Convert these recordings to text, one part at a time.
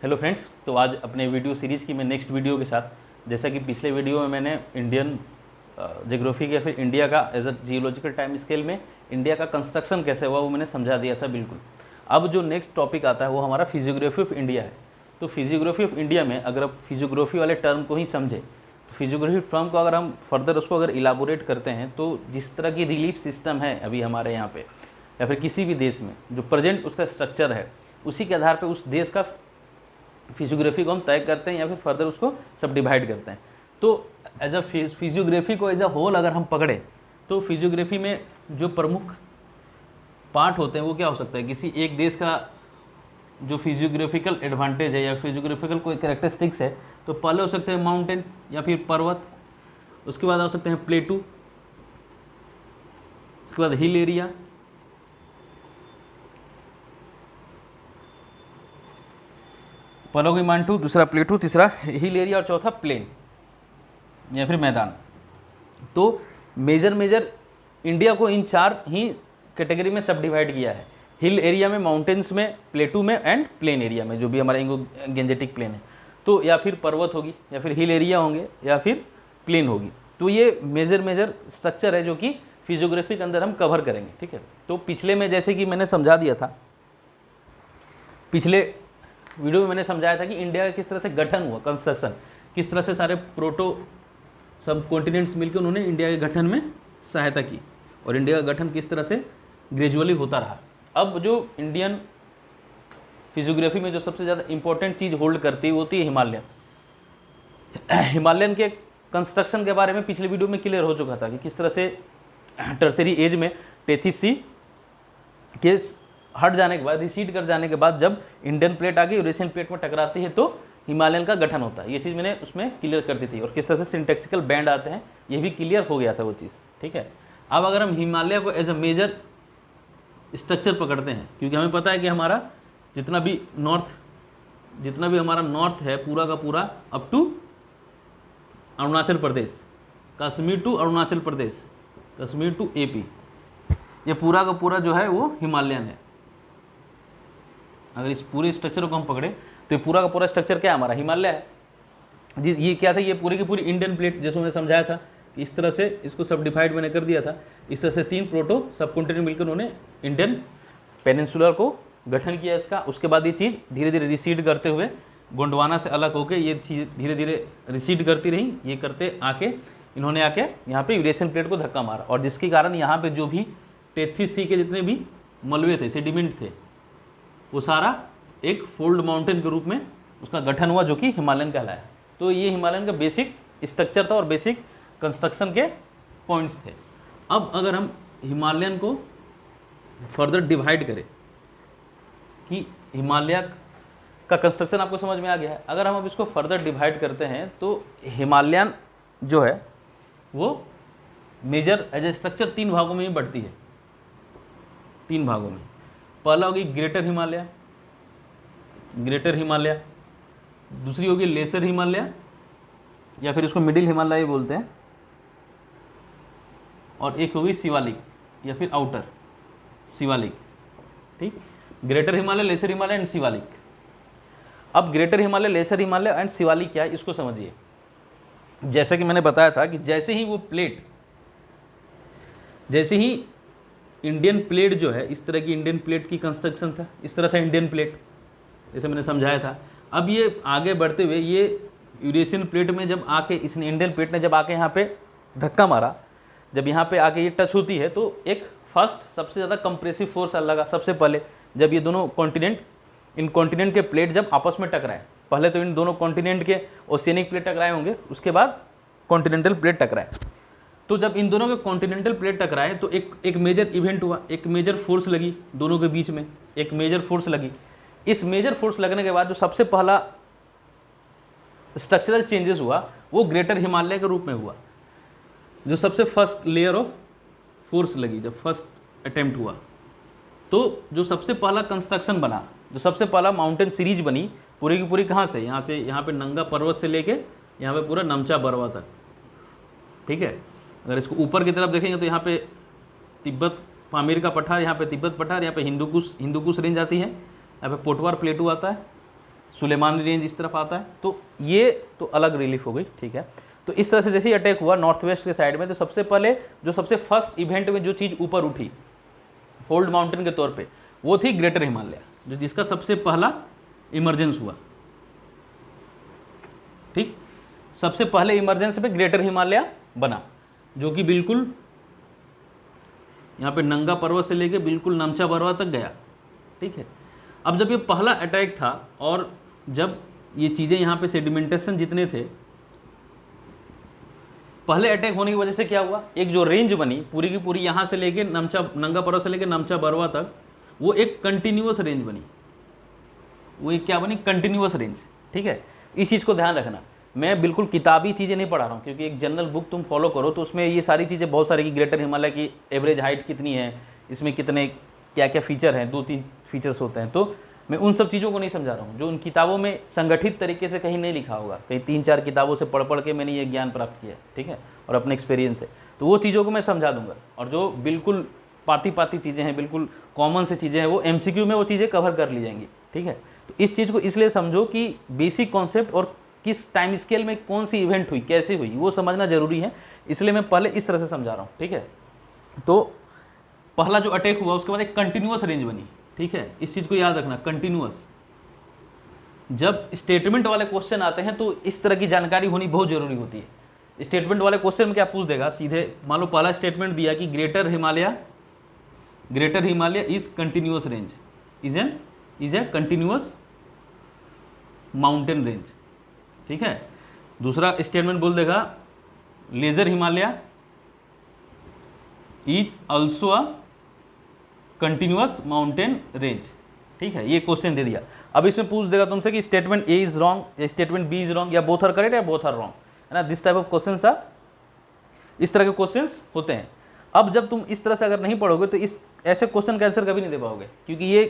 Hello friends, तो आज अपने वीडियो सीरीज़ की मैं नेक्स्ट वीडियो के साथ, जैसा कि पिछले वीडियो में मैंने इंडियन ज्योग्राफी या फिर इंडिया का as a geological time scale में इंडिया का कंस्ट्रक्शन कैसे हुआ वो मैंने समझा दिया था बिल्कुल। अब जो नेक्स्ट टॉपिक आता है वो हमारा फिजियोग्राफी ऑफ इंडिया है। तो फिजियोग्राफी ऑफ इंडिया में अगर आप फिजियोग्राफी वाले टर्म को ही समझे तो फिजियोग्राफी टर्म को अगर हम फर्दर उसको अगर इलाबोरेट करते हैं तो जिस तरह की रिलीफ सिस्टम है अभी हमारे यहाँ पे या फिर किसी भी देश में जो प्रेजेंट उसका स्ट्रक्चर है, उसी के आधार पे उस देश का फिजियोग्राफी को हम तय करते हैं या फिर फर्दर उसको सब डिवाइड करते हैं। तो एज अ फिजियोग्राफी को एज अ होल अगर हम पकड़े तो फिजियोग्राफी में जो प्रमुख पार्ट होते हैं वो क्या हो सकता है, किसी एक देश का जो फिजियोग्राफिकल एडवांटेज है या फिजियोग्राफिकल कोई कैरेक्टरिस्टिक्स है, तो पहले हो सकते हैं माउंटेन या फिर पर्वत, उसके बाद हो सकते हैं प्लेटू, उसके बाद हिल एरिया, पहला कोई माउंटू, दूसरा प्लेटू, तीसरा हिल एरिया और चौथा प्लेन या फिर मैदान। तो मेजर इंडिया को इन चार ही कैटेगरी में सब डिवाइड किया है, हिल एरिया में, माउंटेन्स में, प्लेटू में एंड प्लेन एरिया में, जो भी हमारा गेंजेटिक प्लेन है। तो या फिर पर्वत होगी या फिर हिल एरिया होंगे या फिर प्लेन होगी। तो ये मेजर स्ट्रक्चर है जो कि फिजियोग्राफी के अंदर हम कवर करेंगे, ठीक है। तो पिछले में जैसे कि मैंने समझा दिया था, पिछले वीडियो में मैंने समझाया था कि इंडिया का किस तरह से गठन हुआ, कंस्ट्रक्शन, किस तरह से सारे प्रोटो सब कॉन्टिनेंट्स मिलकर उन्होंने इंडिया के गठन में सहायता की और इंडिया का गठन किस तरह से ग्रेजुअली होता रहा। अब जो इंडियन फिजियोग्राफी में जो सबसे ज़्यादा इंपॉर्टेंट चीज़ होल्ड करती है वो होती है हिमालयन। हिमालयन के कंस्ट्रक्शन के बारे में पिछले वीडियो में क्लियर हो चुका था कि किस तरह से टर्सरी एज में टेथिस सी के हट जाने के बाद, रिसीड कर जाने के बाद जब इंडियन प्लेट आके यूरेशियन प्लेट में टकराती है तो हिमालयन का गठन होता है। ये चीज़ मैंने उसमें क्लियर कर दी थी और किस तरह से सिंटेक्सिकल बैंड आते हैं ये भी क्लियर हो गया था वो चीज़, ठीक है। अब अगर हम हिमालय को एज अ मेजर स्ट्रक्चर पकड़ते हैं, क्योंकि हमें पता है कि हमारा जितना भी हमारा नॉर्थ है पूरा का पूरा up to Arunachal Pradesh, Kashmir to Arunachal Pradesh, Kashmir to AP, ये पूरा का पूरा जो है वो हिमालयन है। अगर इस पूरे स्ट्रक्चर को हम पकड़े तो ये पूरा का पूरा स्ट्रक्चर क्या है, हमारा हिमालय है। जी, ये क्या था, ये पूरी की पूरी इंडियन प्लेट, जैसे मैंने समझाया था कि इस तरह से इसको सब डिवाइड मैंने कर दिया था। इस तरह से तीन प्रोटो सब कॉन्टिनेंट मिलकर उन्होंने इंडियन पेनिनसुलर को गठन किया इसका। उसके बाद ये चीज़ धीरे धीरे रिसीड करते हुए गोंडवाना से अलग होकर ये चीज़ धीरे धीरे रिसीड करती रही। ये करते आके इन्होंने आके यहाँ पे यूरेशियन प्लेट को धक्का मारा और जिसके कारण यहाँ पे जो भी टेथिस सी के जितने भी मलबे थे, सेडिमेंट थे, वो सारा एक फोल्ड माउंटेन के रूप में उसका गठन हुआ जो कि हिमालयन कहलाया। तो ये हिमालयन का बेसिक स्ट्रक्चर था और बेसिक कंस्ट्रक्शन के पॉइंट्स थे। अब अगर हम हिमालयन को फर्दर डिवाइड करें कि हिमालय का कंस्ट्रक्शन आपको समझ में आ गया है, अगर हम अब इसको फर्दर डिवाइड करते हैं तो हिमालयन जो है वो मेजर एज ए स्ट्रक्चर तीन भागों में ही बढ़ती है, तीन भागों में। पहला होगी ग्रेटर हिमालय, दूसरी होगी लेसर हिमालय या फिर उसको मिडिल हिमालय बोलते हैं, और एक होगी शिवालिक या फिर आउटर शिवालिक, ठीक। Greater Himalaya, lesser Himalaya and Shivalik. अब greater Himalaya, lesser Himalaya and Shivalik क्या है इसको समझिए। जैसा कि मैंने बताया था कि जैसे ही इंडियन प्लेट जो है, इस तरह की इंडियन प्लेट की कंस्ट्रक्शन था, इस तरह था इंडियन प्लेट, जैसे मैंने समझाया था। अब ये आगे बढ़ते हुए ये यूरेशियन प्लेट में जब आके इसने इंडियन प्लेट ने जब आके यहाँ पे धक्का मारा, जब यहाँ पे आके ये टच होती है तो एक फर्स्ट सबसे ज़्यादा कंप्रेसिव फोर्स लगा सबसे पहले जब ये दोनों कॉन्टिनेंट, इन कॉन्टिनेंट के प्लेट जब आपस में टकराए। पहले तो इन दोनों कॉन्टिनेंट के ओशियनिक प्लेट टकराए होंगे, उसके बाद कॉन्टिनेंटल प्लेट टकराए। तो जब इन दोनों के कॉन्टिनेंटल प्लेट टकराए तो एक मेजर इवेंट हुआ, एक मेजर फोर्स लगी दोनों के बीच में, एक मेजर फोर्स लगी। इस मेजर फोर्स लगने के बाद जो सबसे पहला स्ट्रक्चरल चेंजेस हुआ वो ग्रेटर हिमालय के रूप में हुआ। जो सबसे फर्स्ट लेयर ऑफ फोर्स लगी, जब फर्स्ट अटेम्प्ट हुआ, तो जो सबसे पहला कंस्ट्रक्शन बना, जो सबसे पहला माउंटेन सीरीज बनी पूरी की पूरी, कहाँ से यहाँ पे नंगा पर्वत से लेके यहाँ पे पूरा नमचा बरवा तक, ठीक है। अगर इसको ऊपर की तरफ देखेंगे तो यहाँ पे तिब्बत पामीर का पठार, यहाँ पे तिब्बत पठार, यहाँ पे हिंदुकुश रेंज आती है, यहाँ पे पोटवार प्लेटू आता है, सुलेमानी रेंज इस तरफ आता है, तो ये तो अलग रिलीफ हो गई, ठीक है। तो इस तरह से जैसे ही अटैक हुआ नॉर्थ वेस्ट के साइड में, तो सबसे पहले जो सबसे फर्स्ट इवेंट में जो चीज़ ऊपर उठी फोल्ड माउंटेन के तौर पे, वो थी ग्रेटर हिमालय, जो जिसका सबसे पहला इमरजेंस हुआ, ठीक। सबसे पहले इमरजेंस पे ग्रेटर हिमालय बना, जो कि बिल्कुल यहाँ पे नंगा पर्वत से लेके बिल्कुल नमचा पर्वत तक गया, ठीक है। अब जब ये पहला अटैक था और जब ये चीज़ें यहाँ पे सेडिमेंटेशन जितने थे, पहले अटैक होने की वजह से क्या हुआ, एक जो रेंज बनी पूरी की पूरी यहाँ से लेके नंगा पर्वत से लेके नमचा पर्वत तक, वो एक कंटिन्यूअस रेंज बनी, वो एक क्या बनी, कंटिन्यूअस रेंज, ठीक है। इस चीज़ को ध्यान रखना, मैं बिल्कुल किताबी चीज़ें नहीं पढ़ा रहा हूँ, क्योंकि एक जनरल बुक तुम फॉलो करो तो उसमें ये सारी चीज़ें बहुत सारी, कि ग्रेटर हिमालय की एवरेज हाइट कितनी है, इसमें कितने क्या क्या फीचर हैं, 2-3 फीचर्स होते हैं, तो मैं उन सब चीज़ों को नहीं समझा रहा हूँ जो उन किताबों में संगठित तरीके से कहीं नहीं लिखा होगा, कहीं 3-4 किताबों से पढ़ के मैंने ये ज्ञान प्राप्त किया, ठीक है, और अपने एक्सपीरियंस से, तो वो चीज़ों को मैं समझा दूंगा। और जो बिल्कुल पाती चीज़ें हैं, बिल्कुल कॉमन से चीज़ें हैं, वो MCQ में वो चीज़ें कवर कर ली जाएंगी, ठीक है। तो इस चीज़ को इसलिए समझो कि बेसिक कॉन्सेप्ट और किस टाइम स्केल में कौन सी इवेंट हुई, कैसे हुई, वो समझना जरूरी है, इसलिए मैं पहले इस तरह से समझा रहा हूँ, ठीक है। तो पहला जो अटैक हुआ उसके बाद एक कंटिन्यूअस रेंज बनी, ठीक है, इस चीज़ को याद रखना, कंटिन्यूअस। जब स्टेटमेंट वाले क्वेश्चन आते हैं तो इस तरह की जानकारी होनी बहुत जरूरी होती है। स्टेटमेंट वाले क्वेश्चन में क्या पूछ देगा, सीधे मान लो पहला स्टेटमेंट दिया कि greater Himalaya is continuous range, is a continuous mountain range, ठीक है। दूसरा स्टेटमेंट बोल देगा lesser Himalaya is also a continuous mountain range, ठीक है, ये क्वेश्चन दे दिया। अब इसमें पूछ देगा तुमसे कि स्टेटमेंट ए इज रॉन्ग या स्टेटमेंट बी इज रॉन्ग, या बोथ आर करेक्ट या बोथ आर रॉन्ग, है ना। This type of questions are, इस तरह के क्वेश्चंस होते हैं। अब जब तुम इस तरह से अगर नहीं पढ़ोगे तो इस ऐसे क्वेश्चन का आंसर कभी नहीं दे पाओगे, क्योंकि ये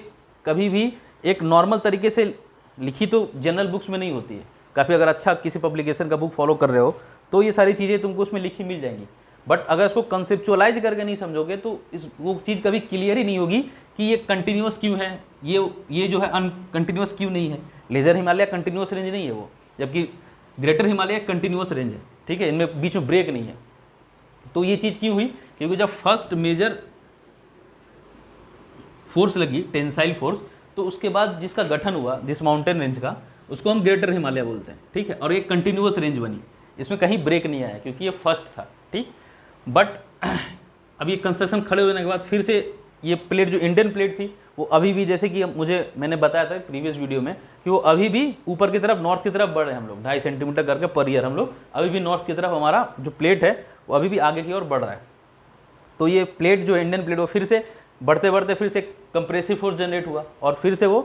कभी भी एक नॉर्मल तरीके से लिखी तो जनरल बुक्स में नहीं होती है। काफ़ी अगर अच्छा किसी पब्लिकेशन का बुक फॉलो कर रहे हो तो ये सारी चीज़ें तुमको उसमें लिखी मिल जाएंगी, बट अगर इसको कंसेप्चुअलाइज करके नहीं समझोगे तो वो चीज़ कभी क्लियर ही नहीं होगी कि ये कंटिन्यूअस क्यों है, ये जो है अनकंटिन्यूअस क्यों नहीं है। लेजर हिमालय कंटिन्यूअस रेंज नहीं है वो, जबकि ग्रेटर हिमालय कंटिन्यूअस रेंज है, ठीक है, इनमें बीच में ब्रेक नहीं है। तो ये चीज़ क्यों हुई, क्योंकि जब फर्स्ट मेजर फोर्स लगी, टेंसाइल फोर्स, तो उसके बाद जिसका गठन हुआ जिस माउंटेन रेंज का, उसको हम ग्रेटर हिमालय बोलते हैं, ठीक है। और एक कंटिन्यूअस रेंज बनी, इसमें कहीं ब्रेक नहीं आया क्योंकि ये फर्स्ट था, ठीक। बट अब ये कंस्ट्रक्शन खड़े होने के बाद फिर से ये प्लेट जो इंडियन प्लेट थी वो अभी भी, जैसे कि मैंने बताया था प्रीवियस वीडियो में, कि वो अभी भी ऊपर की तरफ नॉर्थ की तरफ बढ़ रहे हैं हम लोग, 2.5 सेंटीमीटर करके पर ईयर हम लोग अभी भी नॉर्थ की तरफ, हमारा जो प्लेट है वो अभी भी आगे की ओर बढ़ रहा है। तो ये प्लेट जो इंडियन प्लेट वो फिर से बढ़ते बढ़ते फिर से कंप्रेसिव फोर्स जनरेट हुआ, और फिर से वो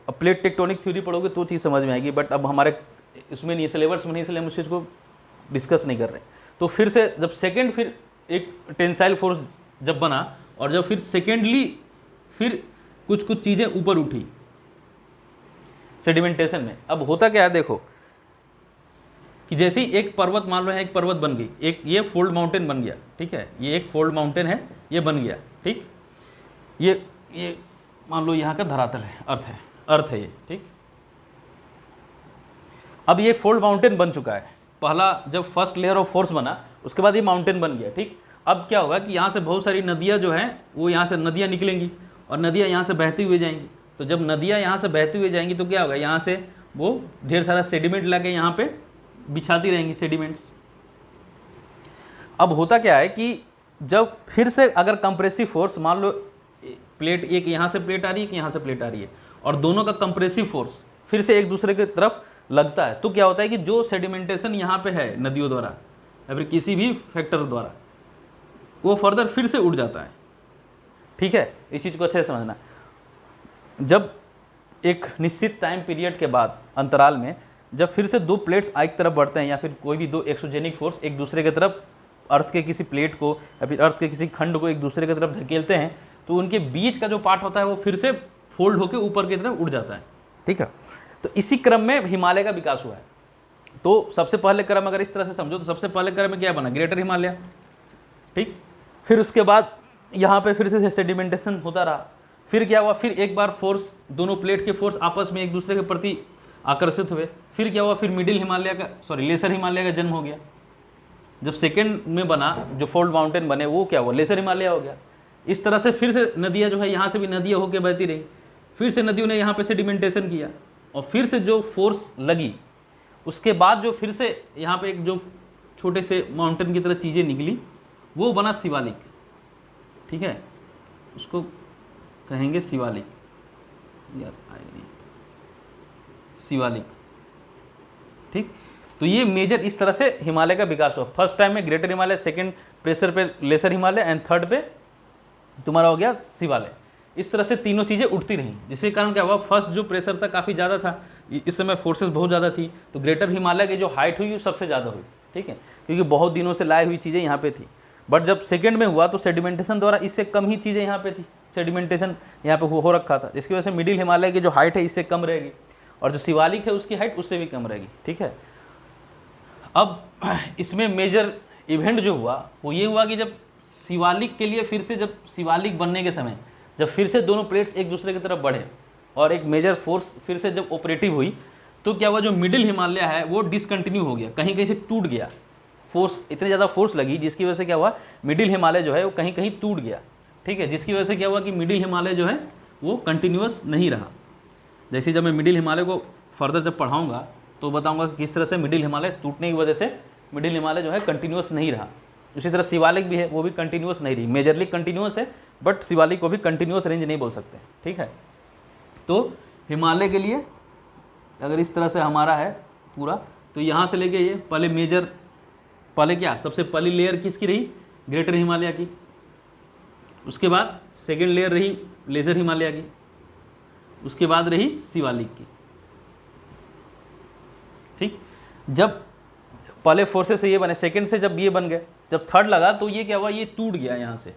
प्लेट टेक्टोनिक थ्योरी पढ़ोगे तो चीज़ समझ में आएगी, बट अब हमारे इसमें नहीं, सिलेबस में नहीं, इसलिए हम उस चीज़ को डिस्कस नहीं कर रहे। तो फिर से जब सेकेंड फिर एक टेंसाइल फोर्स जब बना, और जब फिर सेकेंडली फिर कुछ चीज़ें ऊपर उठी सेडिमेंटेशन में। अब होता क्या है देखो, कि जैसे ही एक पर्वत, मान लो है एक पर्वत बन गई, एक ये फोल्ड माउंटेन बन गया, ठीक है, ये एक फोल्ड माउंटेन है, ये बन गया, ठीक। ये मान लो यहाँ का धरातल है, अर्थ है ये, ठीक। अब ये एक फोल्ड माउंटेन बन चुका है, पहला जब फर्स्ट लेयर ऑफ फोर्स बना उसके बाद ये माउंटेन बन गया, ठीक। अब क्या होगा कि यहाँ से बहुत सारी नदियाँ जो हैं वो यहाँ से नदियाँ निकलेंगी और नदियाँ यहाँ से बहती हुई जाएंगी। तो जब नदियाँ यहाँ से बहती हुई जाएंगी तो क्या होगा, यहाँ से वो ढेर सारा सेडिमेंट लाके यहाँ पे बिछाती रहेंगी सेडिमेंट्स। अब होता क्या है कि जब फिर से अगर कंप्रेसिव फोर्स, मान लो प्लेट, एक यहाँ से प्लेट आ रही है, एक यहाँ से प्लेट आ रही है, और दोनों का कंप्रेसिव फोर्स फिर से एक दूसरे की तरफ लगता है, तो क्या होता है कि जो सेडिमेंटेशन यहाँ पे है नदियों द्वारा या फिर किसी भी फैक्टर द्वारा, वो फर्दर फिर से उड़ जाता है, ठीक है। इस चीज़ को अच्छे से समझना। जब एक निश्चित टाइम पीरियड के बाद अंतराल में जब फिर से दो प्लेट्स एक तरफ बढ़ते हैं, या फिर कोई भी दो एक्सोजेनिक फोर्स एक दूसरे की तरफ अर्थ के किसी प्लेट को या फिर अर्थ के किसी खंड को एक दूसरे की तरफ धकेलते हैं, तो उनके बीच का जो पार्ट होता है वो फिर से फोल्ड होकर ऊपर की तरफ उड़ जाता है, ठीक है। तो इसी क्रम में हिमालय का विकास हुआ है। तो सबसे पहले क्रम अगर इस तरह से समझो तो सबसे पहले क्रम में क्या बना, ग्रेटर हिमालय, ठीक। फिर उसके बाद यहाँ पे फिर से सेडिमेंटेशन होता रहा, फिर क्या हुआ, फिर एक बार फोर्स, दोनों प्लेट के फोर्स आपस में एक दूसरे के प्रति आकर्षित हुए। फिर क्या हुआ, फिर मिडिल हिमालय का लेसर हिमालय का जन्म हो गया। जब सेकेंड में बना जो फोल्ड माउंटेन बने वो क्या हुआ, लेसर हिमालय हो गया। इस तरह से फिर से नदियाँ जो है यहाँ से भी नदियाँ होकर बहती रही, फिर से नदियों ने यहाँ पे सेडिमेंटेशन किया, और फिर से जो फोर्स लगी उसके बाद जो फिर से यहाँ पे एक जो छोटे से माउंटेन की तरह चीज़ें निकली वो बना शिवालिक। ठीक है, उसको कहेंगे शिवालिक, यार शिवालिक। ठीक, तो ये मेजर इस तरह से हिमालय का विकास हुआ। फर्स्ट टाइम में ग्रेटर हिमालय, सेकंड प्रेशर पे लेसर हिमालय, एंड थर्ड पे तुम्हारा हो गया शिवालय। इस तरह से तीनों चीज़ें उठती रहीं, जिसके कारण क्या हुआ, फर्स्ट जो प्रेशर था काफ़ी ज़्यादा था, इस समय फोर्सेस बहुत ज़्यादा थी, तो ग्रेटर हिमालय की जो हाइट हुई वो सबसे ज़्यादा हुई। ठीक है, क्योंकि बहुत दिनों से लाई हुई चीज़ें यहाँ पे थी। बट जब सेकंड में हुआ तो सेडिमेंटेशन द्वारा इससे कम ही चीज़ें यहाँ पे थी, सेडिमेंटेशन यहाँ पे हो रखा था, इसकी वजह से मिडिल हिमालय की जो हाइट है इससे कम रहेगी, और जो शिवालिक है उसकी हाइट उससे भी कम रहेगी। ठीक है, अब इसमें मेजर इवेंट जो हुआ वो ये हुआ कि जब शिवालिक के लिए फिर से, जब शिवालिक बनने के समय जब फिर से दोनों प्लेट्स एक दूसरे की तरफ बढ़े और एक मेजर फोर्स फिर से जब ऑपरेटिव हुई, तो क्या हुआ, जो मिडिल हिमालय है वो डिसकंटिन्यू हो गया, कहीं कहीं से टूट गया। फोर्स, इतनी ज़्यादा फोर्स लगी जिसकी वजह से क्या हुआ, मिडिल हिमालय जो है वो कहीं कहीं टूट गया। ठीक है, जिसकी वजह से क्या हुआ कि मिडिल हिमालय जो है वो कंटिन्यूअस नहीं रहा। जैसे जब मैं मिडिल हिमालय को फर्दर जब पढ़ाऊँगा तो बताऊँगा कि किस तरह से मिडिल हिमालय टूटने की वजह से मिडिल हिमालय जो है कंटिन्यूअस नहीं रहा। उसी तरह शिवालिक भी है, वो भी कंटिन्यूअस नहीं रही, मेजरली कंटिन्यूअस है, बट शिवालिक को भी कंटिन्यूअस रेंज नहीं बोल सकते। ठीक है, तो हिमालय के लिए अगर इस तरह से हमारा है पूरा, तो यहाँ से लेके ये पहले मेजर, पहले क्या, सबसे पहली लेयर किसकी रही, ग्रेटर हिमालय की। उसके बाद सेकेंड लेयर रही लेजर हिमालय की। उसके बाद रही शिवालिक की। ठीक, जब पहले फोर्सेस से ये बने, सेकंड से जब ये बन गए, जब थर्ड लगा तो ये क्या हुआ, ये टूट गया, यहाँ से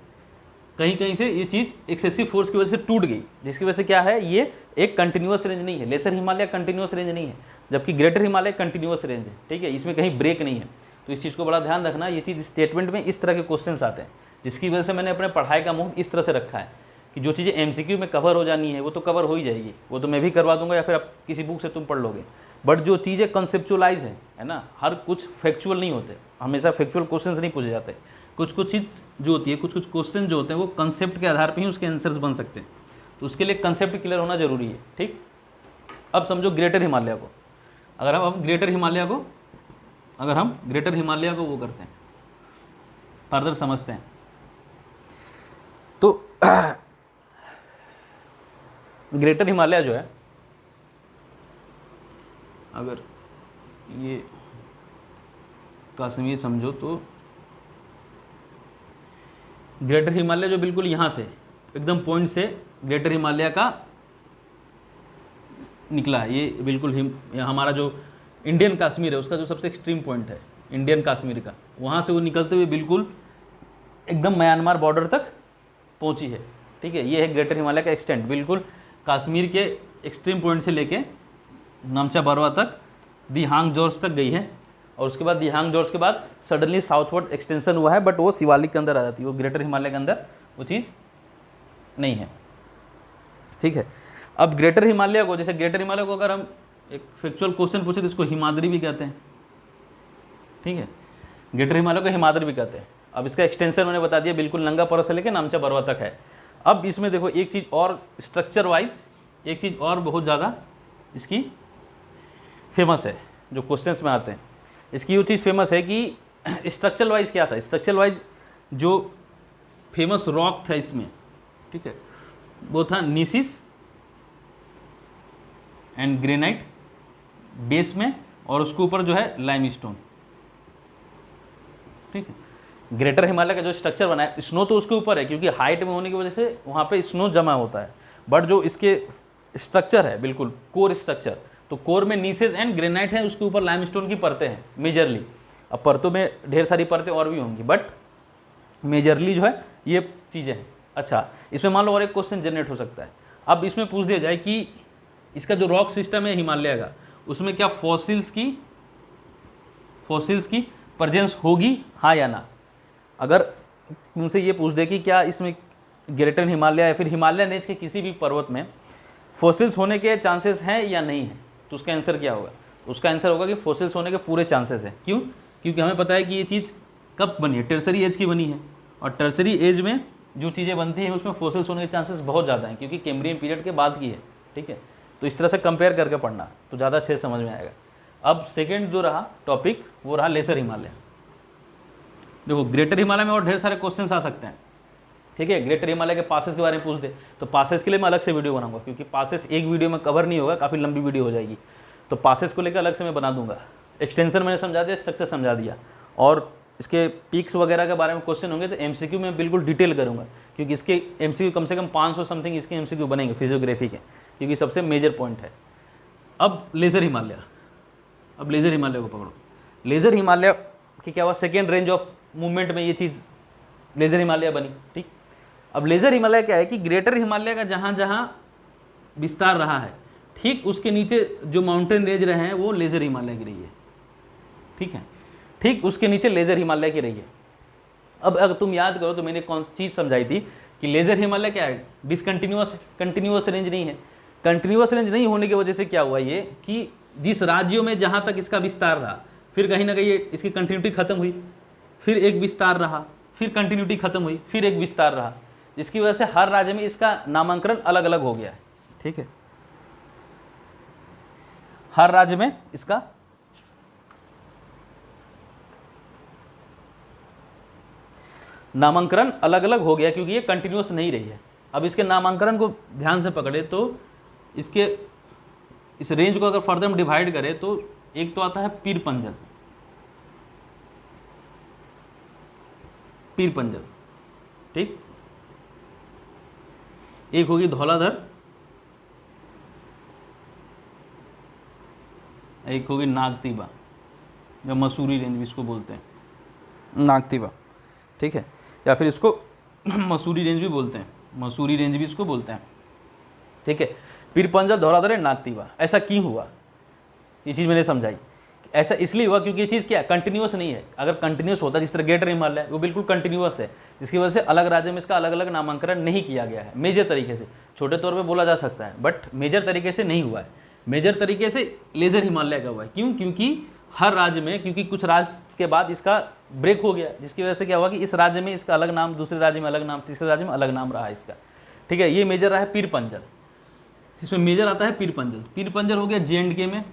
कहीं कहीं से ये चीज़ एक्सेसिव फोर्स की वजह से टूट गई, जिसकी वजह से क्या है, ये एक कंटिन्यूअस रेंज नहीं है। लेसर हिमालय कंटिन्यूअस रेंज नहीं है, जबकि ग्रेटर हिमालय कंटिन्यूअस रेंज है। ठीक है, इसमें कहीं ब्रेक नहीं है, तो इस चीज़ को बड़ा ध्यान रखना। ये चीज़ स्टेटमेंट में इस तरह के क्वेश्चन आते हैं, जिसकी वजह से मैंने अपने पढ़ाई का मोड इस तरह से रखा है कि जो चीज़ें MCQ में कवर हो जानी है वो तो कवर हो ही जाएगी, वो तो मैं भी करवा दूंगा या फिर आप किसी बुक से तुम पढ़ लोगे। बट जो चीज़ें कंसेप्चुअलाइज है ना, हर कुछ फैक्चुअल नहीं होते, हमेशा फैक्चुअल क्वेश्चंस नहीं पूछे जाते। कुछ कुछ चीज़ जो होती है, कुछ कुछ क्वेश्चन जो होते हैं वो कंसेप्ट के आधार पे ही उसके आंसर्स बन सकते हैं, तो उसके लिए कंसेप्ट क्लियर होना जरूरी है। ठीक, अब समझो ग्रेटर हिमालय को, अगर हम ग्रेटर हिमालय को वो करते हैं, फर्दर समझते हैं, तो ग्रेटर हिमालय जो है, अगर ये कश्मीर समझो तो ग्रेटर हिमालय जो बिल्कुल यहाँ से एकदम पॉइंट से ग्रेटर हिमालय का निकला है, ये बिल्कुल हमारा जो इंडियन कश्मीर है उसका जो सबसे एक्सट्रीम पॉइंट है इंडियन कश्मीर का, वहाँ से वो निकलते हुए बिल्कुल एकदम म्यांमार बॉर्डर तक पहुँची है। ठीक है, ये है ग्रेटर हिमालय का एक्सटेंट, बिल्कुल कश्मीर के एक्सट्रीम पॉइंट से लेके नामचा बरवा तक, दिहांग जॉर्ज तक गई है, और उसके बाद दिहांग जॉर्ज के बाद सडनली साउथवर्ड एक्सटेंशन हुआ है, बट वो शिवालिक के अंदर आ जाती है, वो ग्रेटर हिमालय के अंदर वो चीज़ नहीं है। ठीक है, अब ग्रेटर हिमालय को, जैसे ग्रेटर हिमालय को अगर हम एक फैक्चुअल क्वेश्चन पूछे तो इसको हिमाद्री भी कहते हैं। ठीक है, ग्रेटर हिमालय को हिमाद्री भी कहते हैं। अब इसका एक्सटेंशन मैंने बता दिया, बिल्कुल नंगा पर्वत से लेकर नामचा बरवा तक है। अब इसमें देखो एक चीज़ और स्ट्रक्चर वाइज, एक चीज़ और बहुत ज़्यादा इसकी फेमस है, जो क्वेश्चंस में आते हैं, इसकी वो चीज़ फेमस है कि स्ट्रक्चर वाइज क्या था, स्ट्रक्चर वाइज जो फेमस रॉक था इसमें, ठीक है, वो था नीसिस एंड ग्रेनाइट बेस में, और उसके ऊपर जो है लाइमस्टोन। ठीक है, ग्रेटर हिमालय का जो स्ट्रक्चर बना है, स्नो तो उसके ऊपर है क्योंकि हाइट में होने की वजह से वहाँ पे स्नो जमा होता है, बट जो इसके स्ट्रक्चर है बिल्कुल कोर स्ट्रक्चर, तो कोर में नीसेस एंड ग्रेनाइट है, उसके ऊपर लाइमस्टोन की परतें हैं मेजरली। अब परतों में ढेर सारी परतें और भी होंगी, बट मेजरली जो है ये चीज़ें हैं। अच्छा, इसमें मान लो और एक क्वेश्चन जनरेट हो सकता है, अब इसमें पूछ दिया जाए कि इसका जो रॉक सिस्टम है हिमालय का, उसमें क्या फॉसिल्स की प्रेजेंस होगी, हाँ या ना। अगर तुमसे ये पूछ दे कि क्या इसमें ग्रेटर हिमालय या फिर हिमालय रेंज के किसी भी पर्वत में फॉसिल्स होने के चांसेस हैं या नहीं है, तो उसका आंसर क्या होगा? उसका आंसर होगा कि फॉसिल्स होने के पूरे चांसेस हैं। क्यों? क्योंकि हमें पता है कि ये चीज़ कब बनी है, टर्सरी एज की बनी है, और टर्सरी एज में जो चीज़ें बनती हैं उसमें फॉसिल्स होने के चांसेस बहुत ज़्यादा हैं, क्योंकि कैम्ब्रियन पीरियड के बाद की है। ठीक है, तो इस तरह से कंपेयर करके पढ़ना तो ज़्यादा अच्छे से समझ में आएगा। अब सेकेंड जो रहा टॉपिक वो रहा लेसर हिमालय। देखो ग्रेटर हिमालय में और ढेर सारे क्वेश्चन आ सकते हैं। ठीक है, ग्रेटर हिमालय के पासेस के बारे में पूछ दे तो पासेस के लिए मैं अलग से वीडियो बनाऊंगा, क्योंकि पासेस एक वीडियो में कवर नहीं होगा, काफ़ी लंबी वीडियो हो जाएगी। तो पासेस को लेकर अलग से मैं बना दूंगा। एक्सटेंशन मैंने समझा दिया, स्ट्रक्चर समझा दिया, और इसके पीक्स वगैरह के बारे में क्वेश्चन होंगे तो एमसीक्यू में बिल्कुल डिटेल करूंगा, क्योंकि इसके एमसीक्यू कम से कम 500 समथिंग इसके एमसीक्यू बनेंगे फिजियोग्राफी के, क्योंकि सबसे मेजर पॉइंट है। अब लेज़र हिमालय, अब लेज़र हिमालय को पकड़ो। लेज़र हिमालय की क्या हुआ, सेकेंड रेंज ऑफ मूवमेंट में ये चीज़ लेज़र हिमालय बनी। ठीक, अब लेज़र हिमालय क्या है कि ग्रेटर हिमालय का जहाँ जहाँ विस्तार रहा है, ठीक उसके नीचे जो माउंटेन रेंज रहे हैं वो लेज़र हिमालय की रही है। ठीक है, ठीक उसके नीचे लेज़र हिमालय की रही है। अब अगर तुम याद करो तो मैंने कौन चीज़ समझाई थी कि लेज़र हिमालय क्या है, डिसकंटिन्यूअस, कंटिन्यूअस रेंज नहीं है। कंटिन्यूअस रेंज नहीं होने की वजह से क्या हुआ ये कि जिस राज्यों में जहाँ तक इसका विस्तार रहा, फिर कहीं ना कहीं इसकी कंटिन्यूटी खत्म हुई, फिर एक विस्तार रहा, फिर कंटिन्यूटी खत्म हुई, फिर एक विस्तार रहा, जिसकी वजह से हर राज्य में इसका नामांकन अलग अलग हो गया है। ठीक है, हर राज्य में इसका नामांकन अलग अलग हो गया, क्योंकि ये कंटिन्यूअस नहीं रही है। अब इसके नामांकन को ध्यान से पकड़े तो इसके इस रेंज को अगर फर्दर हम डिवाइड करें तो एक तो आता है पीर पंजल, पीर पंजल, ठीक, एक होगी धौलाधर, एक होगी नागतीबा या मसूरी रेंज भी इसको बोलते हैं, नागतीबा। ठीक है, या फिर इसको मसूरी रेंज भी बोलते हैं, मसूरी रेंज भी इसको बोलते हैं। ठीक है, पीर पंजल, धौलाधर, नागतीबा। ऐसा क्यों हुआ, ये चीज़ मैंने समझाई। ऐसा इसलिए हुआ क्योंकि ये चीज़ क्या कंटिन्यूअस नहीं है। अगर कंटिन्यूअस होता, जिस तरह ग्रेटर हिमालय वो बिल्कुल कंटिन्यूअस है, जिसकी वजह से अलग राज्य में इसका अलग अलग नामांकन नहीं किया गया है मेजर तरीके से। छोटे तौर पे बोला जा सकता है, बट मेजर तरीके से नहीं हुआ है। मेजर तरीके से लेज़र हिमालय का हुआ है। क्यों? क्योंकि हर राज्य में, क्योंकि कुछ राज्य के बाद इसका ब्रेक हो गया, जिसकी वजह से क्या हुआ कि इस राज्य में इसका अलग नाम, दूसरे राज्य में अलग नाम, तीसरे राज्य में अलग नाम रहा इसका। ठीक है, ये मेजर रहा है पीर पंजल, इसमें मेजर आता है पीर पंजल। पीर पंजल हो गया J&K में,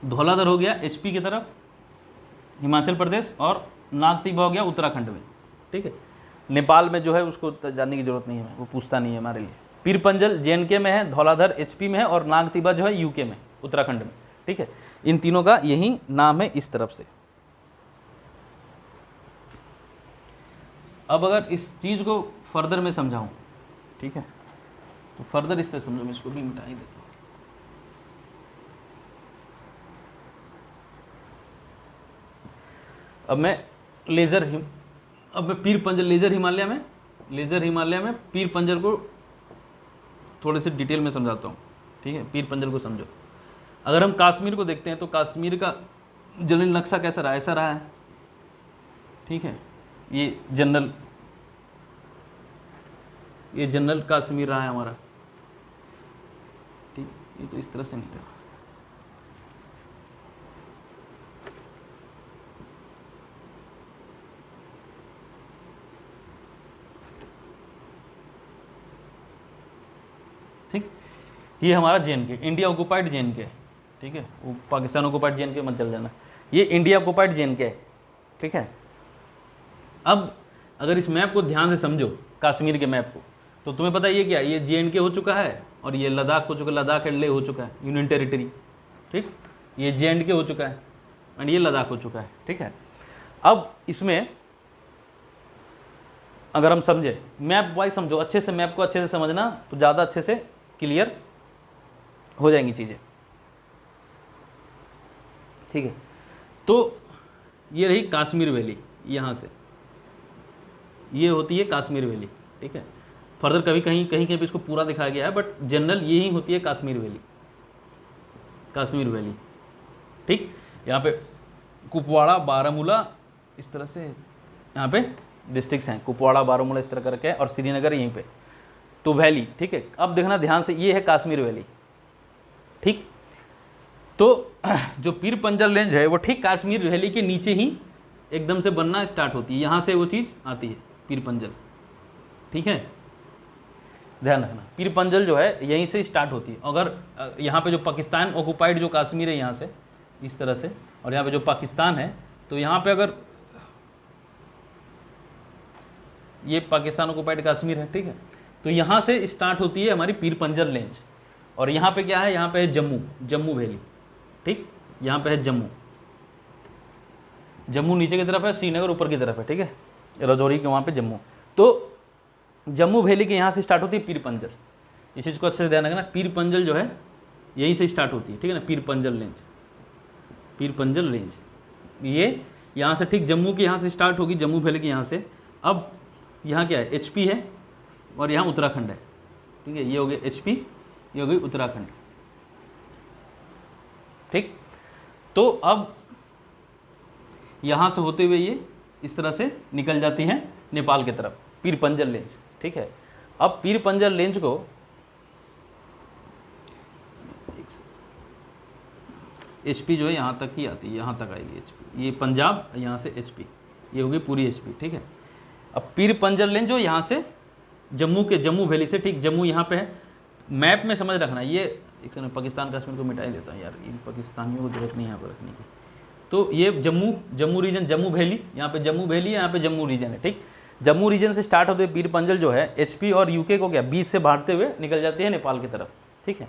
धौलाधर हो गया HP की तरफ हिमाचल प्रदेश, और नागतीबा हो गया उत्तराखंड में। ठीक है, नेपाल में जो है उसको जानने की जरूरत नहीं है, वो पूछता नहीं है हमारे लिए। पीर पंजल J&K में है, धौलाधर HP में है, और नागतीबा जो है UK में, उत्तराखंड में। ठीक है, इन तीनों का यही नाम है इस तरफ से। अब अगर इस चीज़ को फर्दर में समझाऊं, ठीक है, तो फर्दर इस तरह समझो, मैं इसको भी मिटा ही देता हूँ। अब मैं पीर पंजल, लेज़र हिमालय में पीर पंजल को थोड़े से डिटेल में समझाता हूँ। ठीक है, पीर पंजल को समझो। अगर हम कश्मीर को देखते हैं तो कश्मीर का जनरल नक्शा कैसा रहा, ऐसा रहा है। ठीक है, ये जनरल कश्मीर रहा है हमारा। ठीक, ये तो इस तरह से नहीं रहा। ठीक, ये हमारा J&K, इंडिया ऑक्युपाइड J&K। ठीक है, वो पाकिस्तान ऑक्युपाइड J&K मत चल जाना, ये इंडिया ऑक्युपाइड J&K है। ठीक है, अब अगर इस मैप को ध्यान से समझो, कश्मीर के मैप को, तो तुम्हें पता है ये क्या, ये J&K हो चुका है, और ये लद्दाख हो चुका है, लद्दाख एंड लेह हो चुका है, यूनियन टेरिटरी। ठीक, ये J&K हो चुका है, एंड ये लद्दाख हो चुका है। ठीक है, अब इसमें अगर हम समझे, मैप वाइज समझो, अच्छे से मैप को अच्छे से समझना तो ज़्यादा अच्छे से क्लियर हो जाएंगी चीज़ें। ठीक है, तो ये रही कश्मीर वैली, यहाँ से ये होती है कश्मीर वैली। ठीक है, फर्दर कभी कहीं पे इसको पूरा दिखाया गया है, बट जनरल यही होती है कश्मीर वैली। ठीक, यहाँ पे कुपवाड़ा, बारामूला, इस तरह से यहाँ पे डिस्ट्रिक्ट्स हैं, कुपवाड़ा, बारामूला इस तरह करके है, और श्रीनगर यहीं पे, तो वैली। ठीक है, अब देखना ध्यान से, ये है कश्मीर वैली। ठीक। तो जो पीर पंजल रेंज है वो ठीक कश्मीर वैली के नीचे ही एकदम से बनना स्टार्ट होती है, यहाँ से वो चीज़ आती है पीर पंजल, ठीक है, ध्यान रखना। पीर पंजल जो है यहीं से स्टार्ट होती है। अगर यहाँ पे जो पाकिस्तान ऑक्युपाइड जो कश्मीर है यहाँ से इस तरह से, और यहाँ पे जो पाकिस्तान है, तो यहाँ पे अगर ये पाकिस्तान ऑक्युपाइड कश्मीर है, ठीक है, तो यहाँ से स्टार्ट होती है हमारी पीर पंजल रेंज। और यहाँ पे क्या है, यहाँ पे है जम्मू वैली, ठीक, यहाँ पे है जम्मू नीचे की तरफ है, श्रीनगर ऊपर की तरफ है, ठीक है, राजौरी के वहाँ पे जम्मू। तो जम्मू वैली के यहाँ से स्टार्ट होती है पीर पंजल। इस चीज़ को अच्छे से ध्यान रखना, पीर पंजल जो है यहीं से स्टार्ट होती है, ठीक है ना, पीर पंजल रेंज ये यहाँ से ठीक जम्मू के यहाँ से स्टार्ट होगी, जम्मू वैली के यहाँ से। अब यहाँ क्या है, HP है और यहाँ उत्तराखंड है, ठीक है, ये हो गया HP, ये हो गई उत्तराखंड, ठीक। तो अब यहाँ से होते हुए ये इस तरह से निकल जाती हैं नेपाल की तरफ, पीर पंजल रेंज, ठीक है। अब पीर पंजल रेंज को HP जो है यहाँ तक ही आती है, यहाँ तक आएगी HP, ये पंजाब, यहाँ से HP, ये होगी पूरी HP, ठीक है। अब पीर पंजल रेंज जो यहाँ से जम्मू वैली से, ठीक, जम्मू यहाँ पे है, मैप में समझ रखना। ये एक सेकंड, पाकिस्तान कश्मीर को मिटा ही देता हूँ यार, इन पाकिस्तानियों को जरूरत नहीं है यहाँ पर रखने की। तो ये जम्मू रीजन, जम्मू वैली, यहाँ पे जम्मू वैली है, यहाँ पे जम्मू रीजन है, ठीक। जम्मू रीजन से स्टार्ट होते हुए पीर पंजल जो है HP और UK को क्या बीच से बांटते हुए निकल जाती है नेपाल की तरफ, ठीक है।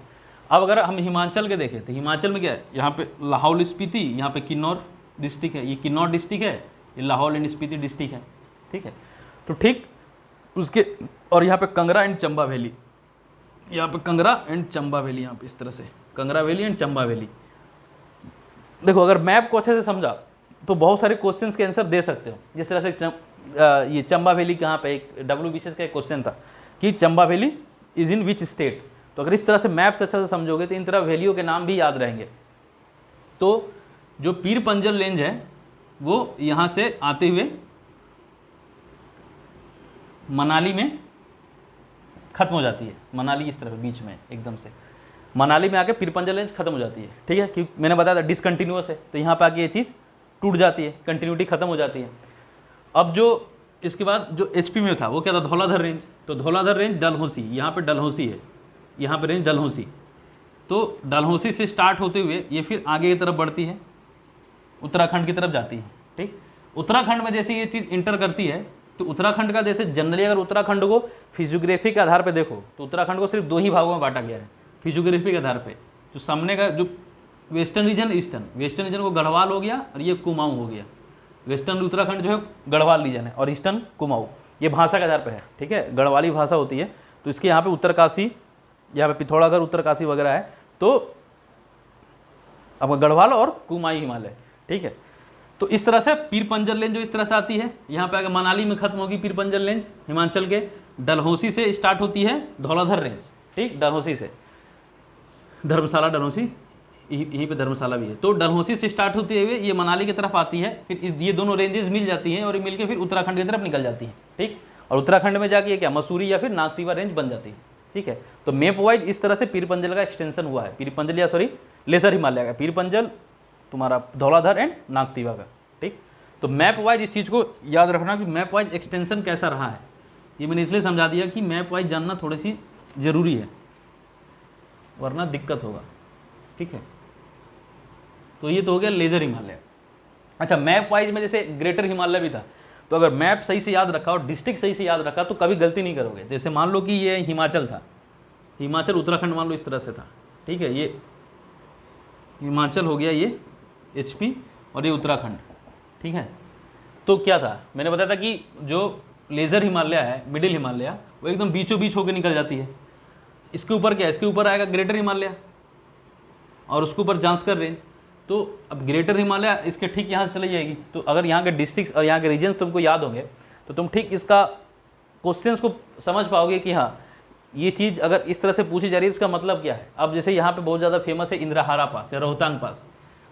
अब अगर हम हिमाचल के देखें तो हिमाचल में क्या है, यहाँ पे लाहौल स्पीति, यहाँ पे किन्नौर डिस्ट्रिक्ट है, ये किन्नौर डिस्ट्रिक्ट है, ये लाहौल एंड स्पीति डिस्ट्रिक्ट है, ठीक है। तो ठीक उसके, और यहाँ पे कंगरा एंड चंबा वैली, यहाँ पे कंगरा एंड चंबा वैली, यहाँ पे इस तरह से Kangra valley and Chamba valley. देखो अगर मैप को अच्छे से समझा तो बहुत सारे क्वेश्चंस के आंसर दे सकते हो। जिस तरह से ये चंबा वैली कहाँ पे, एक WBCS का एक क्वेश्चन था कि Chamba valley is in which state. तो अगर इस तरह से मैप से अच्छा से समझोगे तो इन तरह वैलियों के नाम भी याद रहेंगे। तो जो पीर पंजल रेंज है वो यहाँ से आते हुए मनाली में ख़त्म हो जाती है, मनाली इस तरफ बीच में एकदम से मनाली में आके पीर पंजल रेंज खत्म हो जाती है, ठीक है। क्योंकि मैंने बताया था डिसकंटिन्यूअस है, तो यहाँ पे आके ये चीज़ टूट जाती है, कंटिन्यूटी खत्म हो जाती है। अब जो इसके बाद जो HP में था वो क्या था, धौलाधर रेंज। तो धौलाधर रेंज डलहौसी, यहाँ पे डलहौसी है, यहाँ पे रेंज डलहौसी। तो डलहौसी से स्टार्ट होते हुए ये फिर आगे की तरफ बढ़ती है, उत्तराखंड की तरफ जाती है, ठीक। उत्तराखंड में जैसे ये चीज़ इंटर करती है तो उत्तराखंड का जैसे जनरली अगर उत्तराखंड को फिजियोग्राफी के आधार पर देखो तो उत्तराखंड को सिर्फ 2 ही भागों में बांटा गया है फिजियोग्राफी के आधार पे। जो सामने का जो वेस्टर्न रीजन, वेस्टर्न रीजन को गढ़वाल हो गया और ये कुमाऊं हो गया। वेस्टर्न उत्तराखंड जो है गढ़वाल रीजन है और ईस्टर्न कुमाऊं, ये भाषा के आधार पर है, ठीक है, गढ़वाली भाषा होती है। तो इसके यहाँ पे उत्तरकाशी, यहाँ पे पिथौरागढ़, उत्तरकाशी वगैरह है। तो अब गढ़वाल और कुमाऊं हिमालय, ठीक है। तो इस तरह से पीर पंजल रेंज जो इस तरह से आती है, यहाँ पे अगर मनाली में खत्म होगी पीर पंजल रेंज, हिमाचल के डलहौसी से स्टार्ट होती है धौलाधर रेंज, ठीक, डलहौसी से धर्मशाला, डलहौसी यहीं पे धर्मशाला भी है। तो डलहौसी से स्टार्ट होते हुए ये मनाली की तरफ आती है, फिर ये दोनों रेंजेस मिल जाती हैं और ये मिलकर फिर उत्तराखंड की तरफ निकल जाती हैं, ठीक। और उत्तराखंड में जाके ये क्या मसूरी या फिर नागतीवा रेंज बन जाती है, ठीक है। तो मैप वाइज इस तरह से पीर पंजल का एक्सटेंशन हुआ है, पीर पंजल या सॉरी लेसर हिमालय का, पीर पंजल तुम्हारा धौलाधर एंड नागतीवा का, ठीक। तो मैप वाइज इस चीज़ को याद रखना कि मैप वाइज एक्सटेंशन कैसा रहा है। ये मैंने इसलिए समझा दिया कि मैप वाइज जानना थोड़ी सी ज़रूरी है, वरना दिक्कत होगा, ठीक है। तो ये तो हो गया लेजर हिमालय। अच्छा, मैप वाइज में जैसे ग्रेटर हिमालय भी था, तो अगर मैप सही से याद रखा और डिस्ट्रिक्ट सही से याद रखा तो कभी गलती नहीं करोगे। जैसे मान लो कि ये हिमाचल था, हिमाचल उत्तराखंड मान लो इस तरह से था, ठीक है, ये हिमाचल हो गया, ये HP और ये उत्तराखंड, ठीक है। तो क्या था, मैंने बताया था कि जो लेजर हिमालय है, मिडिल हिमालय, वो एकदम बीचों बीच होकर निकल जाती है। इसके ऊपर क्या है, इसके ऊपर आएगा ग्रेटर हिमालय और उसके ऊपर जांस्कर रेंज। तो अब ग्रेटर हिमालय इसके ठीक यहाँ से चली जाएगी। तो अगर यहाँ के डिस्ट्रिक्ट्स और यहाँ के रीजन तुमको याद होंगे तो तुम ठीक इसका क्वेश्चंस को समझ पाओगे कि हाँ ये चीज़ अगर इस तरह से पूछी जा रही है इसका मतलब क्या है। अब जैसे यहाँ पे बहुत ज़्यादा फेमस है इंद्रहारा पास या रोहतांग पास,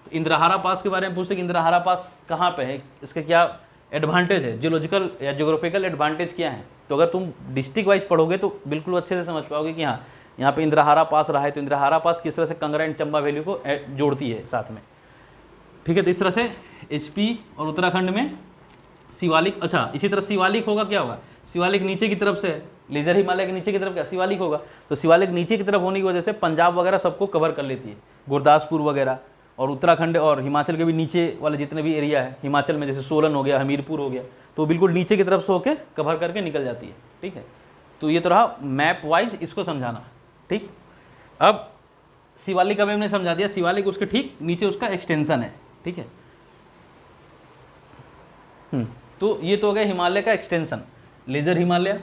तो इंद्रहारा पास के बारे में पूछते कि इंद्रहारा पास कहाँ पे है, इसके क्या एडवांटेज है, जियोलॉजिकल या ज्योग्राफिकल एडवांटेज क्या है। तो अगर तुम डिस्ट्रिक्ट वाइज पढ़ोगे तो बिल्कुल अच्छे से समझ पाओगे कि हाँ यहाँ पे इंद्रहारा पास रहा है, तो इंद्रहारा पास किस तरह से कंगरा एंड चंबा वैली को जोड़ती है साथ में, ठीक है। तो इस तरह से HP और उत्तराखंड में शिवालिक, अच्छा इसी तरह शिवालिक होगा, क्या होगा, शिवालिक नीचे की तरफ से है, लेजर हिमालय के नीचे की तरफ क्या शिवालिक होगा, तो शिवालिक नीचे की तरफ होने की वजह से पंजाब वगैरह सबको कवर कर लेती है, गुरदासपुर वगैरह, और उत्तराखंड और हिमाचल के भी नीचे वाले जितने भी एरिया है हिमाचल में, जैसे सोलन हो गया, हमीरपुर हो गया, तो बिल्कुल नीचे की तरफ से होकर कवर करके निकल जाती है, ठीक है। तो ये तो रहा मैप वाइज इसको समझाना, ठीक। अब शिवालिक का मैंने समझा दिया, शिवालिक उसके ठीक नीचे उसका एक्सटेंशन है, ठीक है। तो ये तो हो गया हिमालय का extension, lesser Himalaya,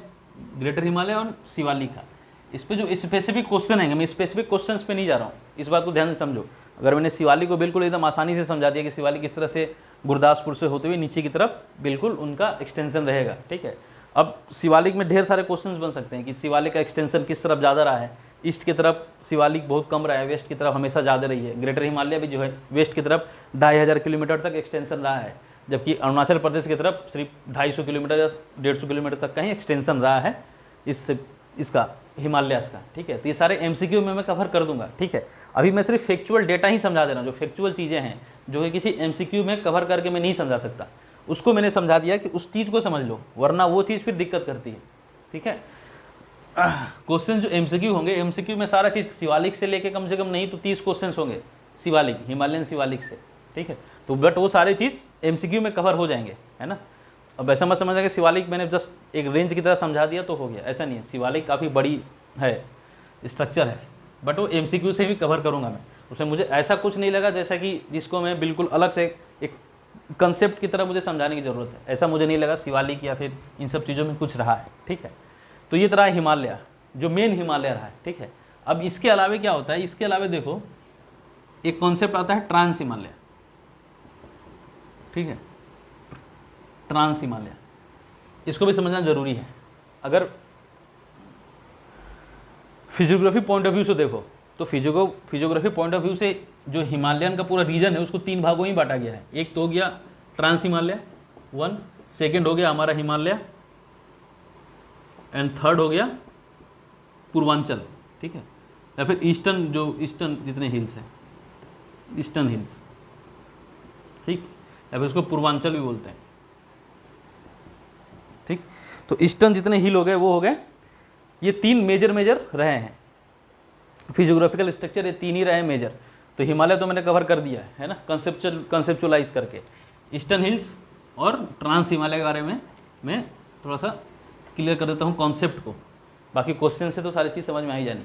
greater Himalaya और शिवालिक का। इस पे जो स्पेसिफिक क्वेश्चन है, मैं स्पेसिफिक क्वेश्चंस पे नहीं जा रहा हूँ, इस बात को ध्यान से समझो। अगर मैंने शिवालिक को बिल्कुल एकदम आसानी से समझा दिया कि शिवालिक किस तरह से गुरदासपुर से होते हुए नीचे की तरफ बिल्कुल उनका एक्सटेंशन रहेगा, ठीक है। अब शिवालिक में ढेर सारे क्वेश्चंस बन सकते हैं कि शिवालिक का एक्सटेंशन किस तरफ ज़्यादा रहा है, ईस्ट की तरफ शिवालिक बहुत कम रहा है, वेस्ट की तरफ हमेशा ज़्यादा रही है। ग्रेटर हिमालय भी जो है वेस्ट की तरफ 2500 किलोमीटर तक एक्सटेंशन रहा है, जबकि अरुणाचल प्रदेश की तरफ सिर्फ 250 किलोमीटर या 150 किलोमीटर तक का ही एक्सटेंशन रहा है इसका हिमालयस का, ठीक है। तो ये सारे MCQ में मैं कवर कर दूंगा, ठीक है। अभी मैं सिर्फ फैक्चुअल डेटा ही समझा दे रहा हूँ, जो फैक्चुअल चीज़ें हैं जो है किसी MCQ में कवर करके मैं नहीं समझा सकता, उसको मैंने समझा दिया कि उस चीज़ को समझ लो, वरना वो चीज़ फिर दिक्कत करती है, ठीक है। क्वेश्चन जो MCQ होंगे, MCQ में सारा चीज़ शिवालिक से लेके कम से कम नहीं तो 30 क्वेश्चन होंगे शिवालिक, हिमालयन शिवालिक से, ठीक है। तो बट वो सारी चीज़ MCQ में कवर हो जाएंगे, है ना। अब ऐसा मत समझना कि शिवालिक मैंने जस्ट एक रेंज की तरह समझा दिया तो हो गया, ऐसा नहीं है। शिवालिक काफ़ी बड़ी है, स्ट्रक्चर है, बट वो MCQ से भी कवर करूँगा मैं। उसमें मुझे ऐसा कुछ नहीं लगा जैसा कि जिसको मैं बिल्कुल अलग से एक कंसेप्ट की तरह मुझे समझाने की ज़रूरत है, ऐसा मुझे नहीं लगा शिवालिक या फिर इन सब चीज़ों में कुछ रहा है, ठीक है। तो ये तरह हिमालय जो मेन हिमालय रहा है, ठीक है। अब इसके अलावा क्या होता है, इसके अलावा देखो एक कॉन्सेप्ट आता है ट्रांस हिमालय, ठीक है। ट्रांस हिमालय, इसको भी समझना जरूरी है। अगर फिजियोग्राफी पॉइंट ऑफ व्यू से देखो तो फिजियोग्राफी पॉइंट ऑफ व्यू से जो हिमालयन का पूरा रीजन है उसको 3 भागों में बांटा गया है। एक तो हो गया ट्रांस हिमालय 1, सेकेंड हो गया हमारा हिमालय, एंड थर्ड हो गया पूर्वांचल, ठीक है, या फिर ईस्टर्न, जो ईस्टर्न जितने हिल्स हैं, ईस्टर्न हिल्स, ठीक, या फिर उसको पूर्वांचल भी बोलते हैं, ठीक। तो ईस्टर्न जितने हिल हो गए वो हो गए, ये 3 मेजर रहे हैं फिजियोग्राफिकल स्ट्रक्चर, ये 3 ही रहे मेजर। तो हिमालय तो मैंने कवर कर दिया है ना, कंसेप्चुअलाइज करके। ईस्टर्न हिल्स और ट्रांस हिमालय के बारे में मैं थोड़ा सा क्लियर कर देता हूँ कॉन्सेप्ट को, बाकी क्वेश्चन से तो सारी चीज़ समझ में आ ही जानी,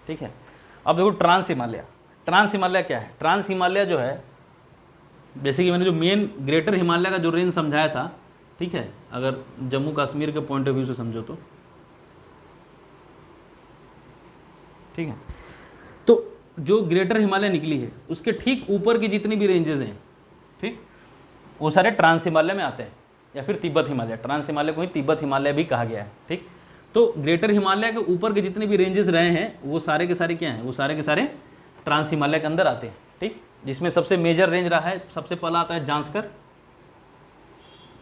ठीक है। अब देखो ट्रांस हिमालय क्या है। ट्रांस हिमालय जो है बेसिकली मैंने जो मेन ग्रेटर हिमालय का जो रेंज समझाया था, ठीक है, अगर जम्मू कश्मीर के पॉइंट ऑफ व्यू से समझो तो, ठीक है। तो जो ग्रेटर हिमालय निकली है उसके ठीक ऊपर की जितनी भी रेंजेस हैं, ठीक, वो सारे ट्रांस हिमालय में आते हैं, या फिर तिब्बत हिमालय। ट्रांस हिमालय को ही तिब्बत हिमालय भी कहा गया है, ठीक। तो ग्रेटर हिमालय के ऊपर के जितने भी रेंजेस रहे हैं वो सारे के सारे क्या हैं, वो सारे के सारे ट्रांस हिमालय के अंदर आते हैं, ठीक। जिसमें सबसे मेजर रेंज रहा है, सबसे पहला आता है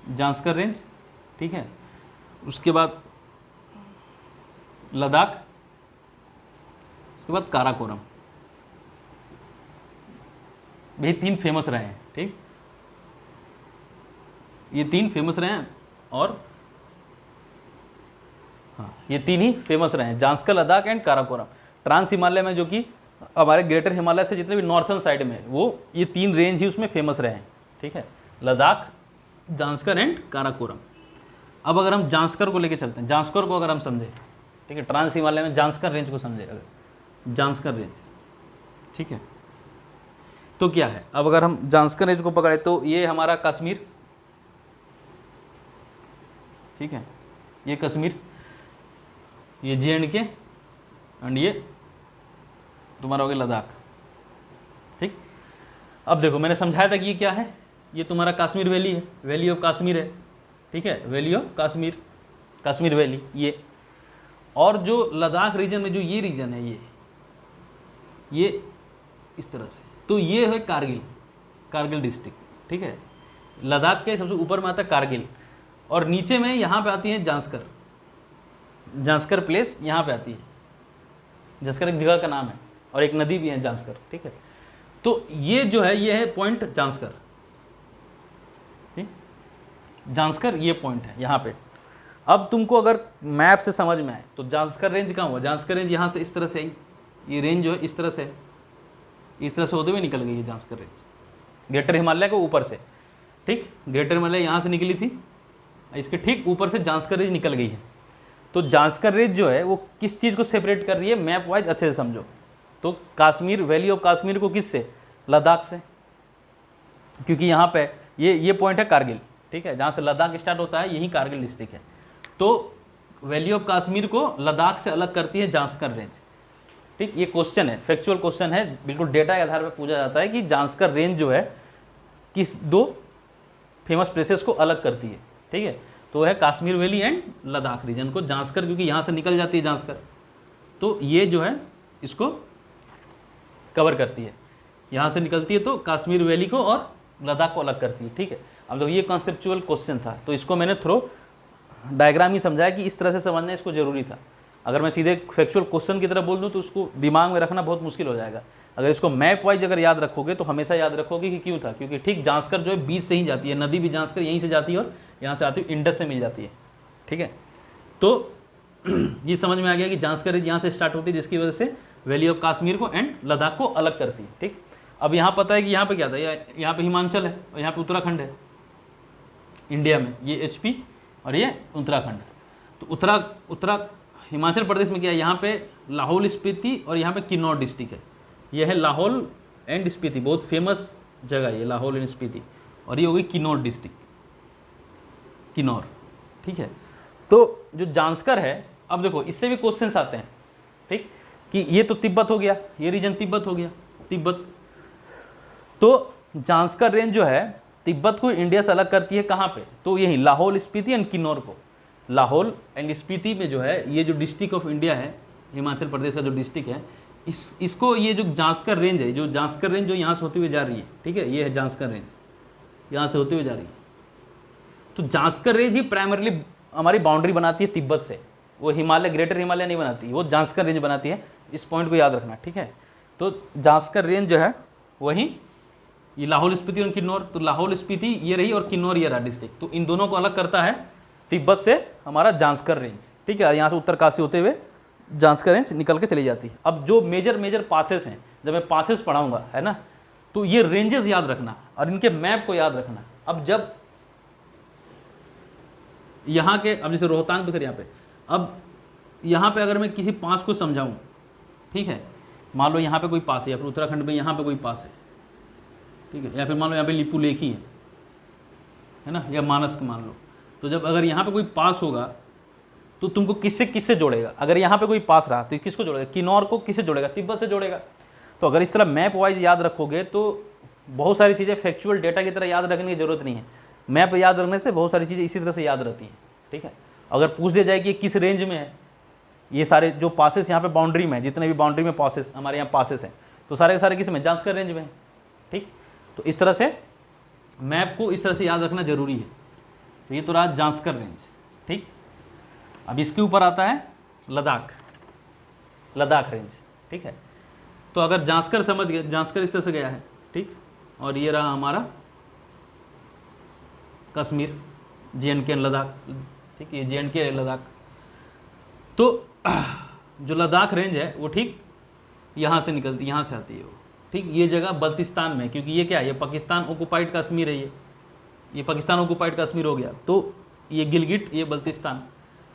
जांस्कर रेंज, ठीक है। उसके बाद लद्दाख, उसके बाद काराकोरम, ये 3 फेमस रहे हैं, ठीक। ये 3 फेमस रहे हैं, और हाँ ये 3 ही फेमस रहे हैं, जांस्कर, लद्दाख एंड काराकोरम। ट्रांस हिमालय में जो कि हमारे ग्रेटर हिमालय से जितने भी नॉर्थन साइड में, वो ये 3 रेंज ही उसमें फेमस रहे हैं, ठीक है, लद्दाख, जांस्कर एंड काराकोरम। अब अगर हम जांस्कर को लेके चलते हैं, जांस्कर को अगर हम समझे, ठीक है, ट्रांस हिमालय में जांस्कर रेंज को समझे, अगर जांस्कर रेंज, ठीक है, तो क्या है। अब अगर हम जांस्कर रेंज को पकड़े तो ये हमारा कश्मीर, ठीक है, ये कश्मीर, ये J&K एंड ये तुम्हारा हो गया लद्दाख, ठीक। अब देखो मैंने समझाया था कि ये क्या है, ये तुम्हारा कश्मीर वैली है, वैली ऑफ कश्मीर है, ठीक है, valley of Kashmir, Kashmir valley ये। और जो लद्दाख रीजन में जो ये रीजन है, ये इस तरह से, तो ये है कारगिल डिस्ट्रिक्ट, ठीक है। लद्दाख के सबसे ऊपर में आता है कारगिल, और नीचे में यहाँ पे आती है जांस्कर प्लेस, यहाँ पे आती है जांस्कर एक जगह का नाम है और एक नदी भी है जांस्कर, ठीक है। तो ये जो है ये है पॉइंट जांस्कर, ठीक, जांस्कर ये पॉइंट है यहाँ पे। अब तुमको अगर मैप से समझ में आए तो जांस्कर रेंज कहाँ हुआ, जांस्कर रेंज यहाँ से इस तरह से आई, ये रेंज जो है इस तरह से होते हुए निकल गई है जांस्कर रेंज, ग्रेटर हिमालय के ऊपर से, ठीक। ग्रेटर हिमालय यहाँ से निकली थी, इसके ठीक ऊपर से जांस्कर रेंज निकल गई है। तो जांस्कर रेंज जो है वो किस चीज़ को सेपरेट कर रही है, मैप वाइज अच्छे से समझो। तो कश्मीर, वैली ऑफ कश्मीर को किससे, लद्दाख से, क्योंकि यहाँ पे ये पॉइंट है कारगिल, ठीक है, जहाँ से लद्दाख स्टार्ट होता है यही कारगिल डिस्ट्रिक्ट है। तो वैली ऑफ कश्मीर को लद्दाख से अलग करती है जांस्कर रेंज, ठीक। ये क्वेश्चन है, फैक्चुअल क्वेश्चन है, बिल्कुल डेटा के आधार पर पूछा जाता है कि जांस्कर रेंज जो है किस दो फेमस प्लेसेस को अलग करती है, ठीक है। तो है Kashmir valley and Ladakh region को जांस्कर, क्योंकि यहाँ से निकल जाती है जांस्कर, तो ये जो है इसको कवर करती है, यहाँ से निकलती है तो कश्मीर वैली को और लद्दाख को अलग करती है, ठीक है। अब तो ये कॉन्सेप्चुअल क्वेश्चन था, तो इसको मैंने थ्रो डायग्राम ही समझाया कि इस तरह से समझना इसको जरूरी था। अगर मैं सीधे फैक्चुअल क्वेश्चन की तरह बोल दूँ तो उसको दिमाग में रखना बहुत मुश्किल हो जाएगा। अगर इसको मैप वाइज अगर याद रखोगे तो हमेशा याद रखोगे कि क्यों था, क्योंकि ठीक जांस्कर जो है बीच से ही जाती है, नदी भी जांस्कर यहीं से जाती है और यहाँ से आती है इंडस से मिल जाती है, ठीक है। तो ये समझ में आ गया कि जांस्कर यहाँ से स्टार्ट होती है, जिसकी वजह से वैली ऑफ कश्मीर को एंड लद्दाख को अलग करती है, ठीक। अब यहाँ पता है कि यहाँ पे क्या था, यहाँ पे हिमाचल है और यहाँ पे उत्तराखंड है इंडिया में, ये एचपी और ये उत्तराखंड। तो हिमाचल प्रदेश में क्या है, यहाँ पे लाहौल स्पीति और यहाँ पे किन्नौर डिस्ट्रिक्ट है। ये है लाहौल एंड स्पीति, बहुत फेमस जगह है ये लाहौल एंड स्पीति, और ये हो गई किन्नौर डिस्ट्रिक्ट, किन्नौर, ठीक है। तो जो जांस्कर है, अब देखो इससे भी क्वेश्चंस आते हैं, ठीक, कि ये तो तिब्बत हो गया, ये रीजन तिब्बत हो गया, तिब्बत। तो जांस्कर रेंज जो है तिब्बत को इंडिया से अलग करती है कहाँ पे, तो यही लाहौल स्पीति एंड किन्नौर को। लाहौल एंड स्पीति में जो है ये जो डिस्ट्रिक्ट ऑफ इंडिया है, हिमाचल प्रदेश का जो डिस्ट्रिक्ट है, इसको ये जो जांस्कर रेंज है, जो जांस्कर रेंज जो यहाँ से होती हुई जा रही है, ठीक है, ये है जांस्कर रेंज, यहाँ से होती हुई जा रही है। तो जांस्कर रेंज ही प्राइमरली हमारी बाउंड्री बनाती है तिब्बत से, वो हिमालय, ग्रेटर हिमालय नहीं बनाती, वो जांस्कर रेंज बनाती है, इस पॉइंट को याद रखना, ठीक है। तो जांस्कर रेंज जो है वही ये लाहौल स्पीति और किन्नौर, तो लाहौल स्पीति ये रही और किन्नौर ये रहा डिस्ट्रिक्ट, तो इन दोनों को अलग करता है तिब्बत से हमारा जांस्कर रेंज, ठीक है। यहाँ से उत्तरकाशी होते हुए जांस्कर रेंज निकल के चली जाती है। अब जो मेजर पासेस हैं, जब मैं पासेस पढ़ाऊंगा, है ना, तो ये रेंजेस याद रखना और इनके मैप को याद रखना। अब जब यहाँ के, अब जैसे रोहतांग पे, यहाँ पे, अब यहाँ पे अगर मैं किसी पास को समझाऊँ, ठीक है, मान लो यहाँ पे कोई पास है, या फिर उत्तराखंड में यहाँ पे कोई पास है, ठीक है, या फिर मान लो यहाँ पे लिपू लेक ही है ना, या मानस मान लो। तो जब अगर यहाँ पे कोई पास होगा तो तुमको किससे जोड़ेगा, अगर यहाँ पे कोई पास रहा तो किसको जोड़ेगा, किन्नौर को किससे जोड़ेगा, तिब्बत से जोड़ेगा। तो अगर इस तरह मैप वाइज याद रखोगे तो बहुत सारी चीज़ें फैक्चुअल डेटा की तरह याद रखने की जरूरत नहीं है, मैप याद रखने से बहुत सारी चीज़ें इसी तरह से याद रहती हैं, ठीक है। अगर पूछ दिया जाए कि किस रेंज में है, ये सारे जो पासेस यहाँ पे बाउंड्री में, जितने भी बाउंड्री में पासेस हमारे यहाँ पासेस हैं, तो सारे के सारे किस में, जांस्कर रेंज में है, ठीक। तो इस तरह से मैप को इस तरह से याद रखना जरूरी है। तो ये तो रहा जांस्कर रेंज, ठीक। अब इसके ऊपर आता है लद्दाख रेंज, ठीक है। तो अगर जांस्कर समझ गए, जांस्कर इस तरह से गया है, ठीक, और ये रहा हमारा कश्मीर, JNK एंड लद्दाख, ठीक, ये JNK लद्दाख। तो जो लद्दाख रेंज है वो ठीक यहाँ से निकलती, यहाँ से आती है वो, ठीक। ये जगह बल्तिस्तान में, क्योंकि ये क्या है, ये पाकिस्तान ऑक्युपाइड कश्मीर है, ये पाकिस्तान ऑक्युपाइड कश्मीर हो गया। तो ये गिलगिट, ये बल्तिस्तान,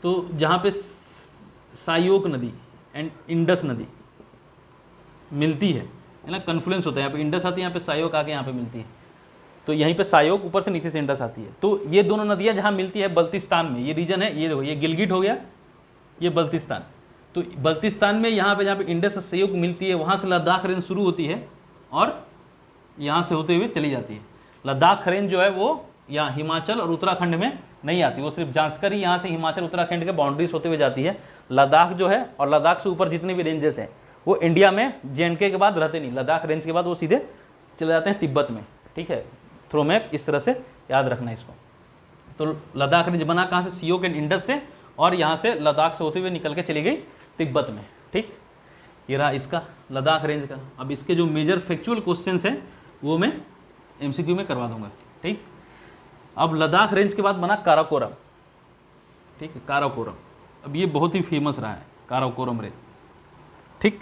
तो जहाँ पे सायोक नदी एंड इंडस नदी मिलती है ना, कन्फ्लुएंस होता है, यहाँ पे इंडस आती है, यहाँ पे सायोक आके यहाँ पे मिलती है, तो यहीं पे सायोक ऊपर से नीचे से इंडस आती है। तो ये दोनों नदियाँ जहाँ मिलती है बल्तिस्तान में, ये रीजन है, ये देखो, ये गिलगिट हो गया, ये बल्तिस्तान। तो बल्तिस्तान में यहाँ पे जहाँ पे इंडस से सायोक मिलती है, वहाँ से लद्दाख रेंज शुरू होती है और यहाँ से होते हुए चली जाती है। लद्दाख रेंज जो है वो यहाँ हिमाचल और उत्तराखंड में नहीं आती, वो सिर्फ जांस्कर ही यहाँ से हिमाचल उत्तराखंड के बाउंड्रीज होते हुए जाती है। लद्दाख जो है, और लद्दाख से ऊपर जितने भी रेंजेस हैं वो इंडिया में JNK के बाद रहते नहीं, लद्दाख रेंज के बाद वो सीधे चले जाते हैं तिब्बत में, ठीक है। थ्रो मैप इस तरह से याद रखना है इसको। तो लद्दाख रेंज बना कहाँ से, सियोक एंड इंडस से, और यहाँ से लद्दाख से होते हुए निकल के चली गई तिब्बत में, ठीक। ये रहा इसका लद्दाख रेंज का। अब इसके जो मेजर फैक्चुअल क्वेश्चंस हैं वो मैं एमसीक्यू में करवा दूंगा, ठीक। अब लद्दाख रेंज के बाद बना काराकोरम, ठीक है, काराकोरम। अब ये बहुत ही फेमस रहा है काराकोरम रेंज, ठीक।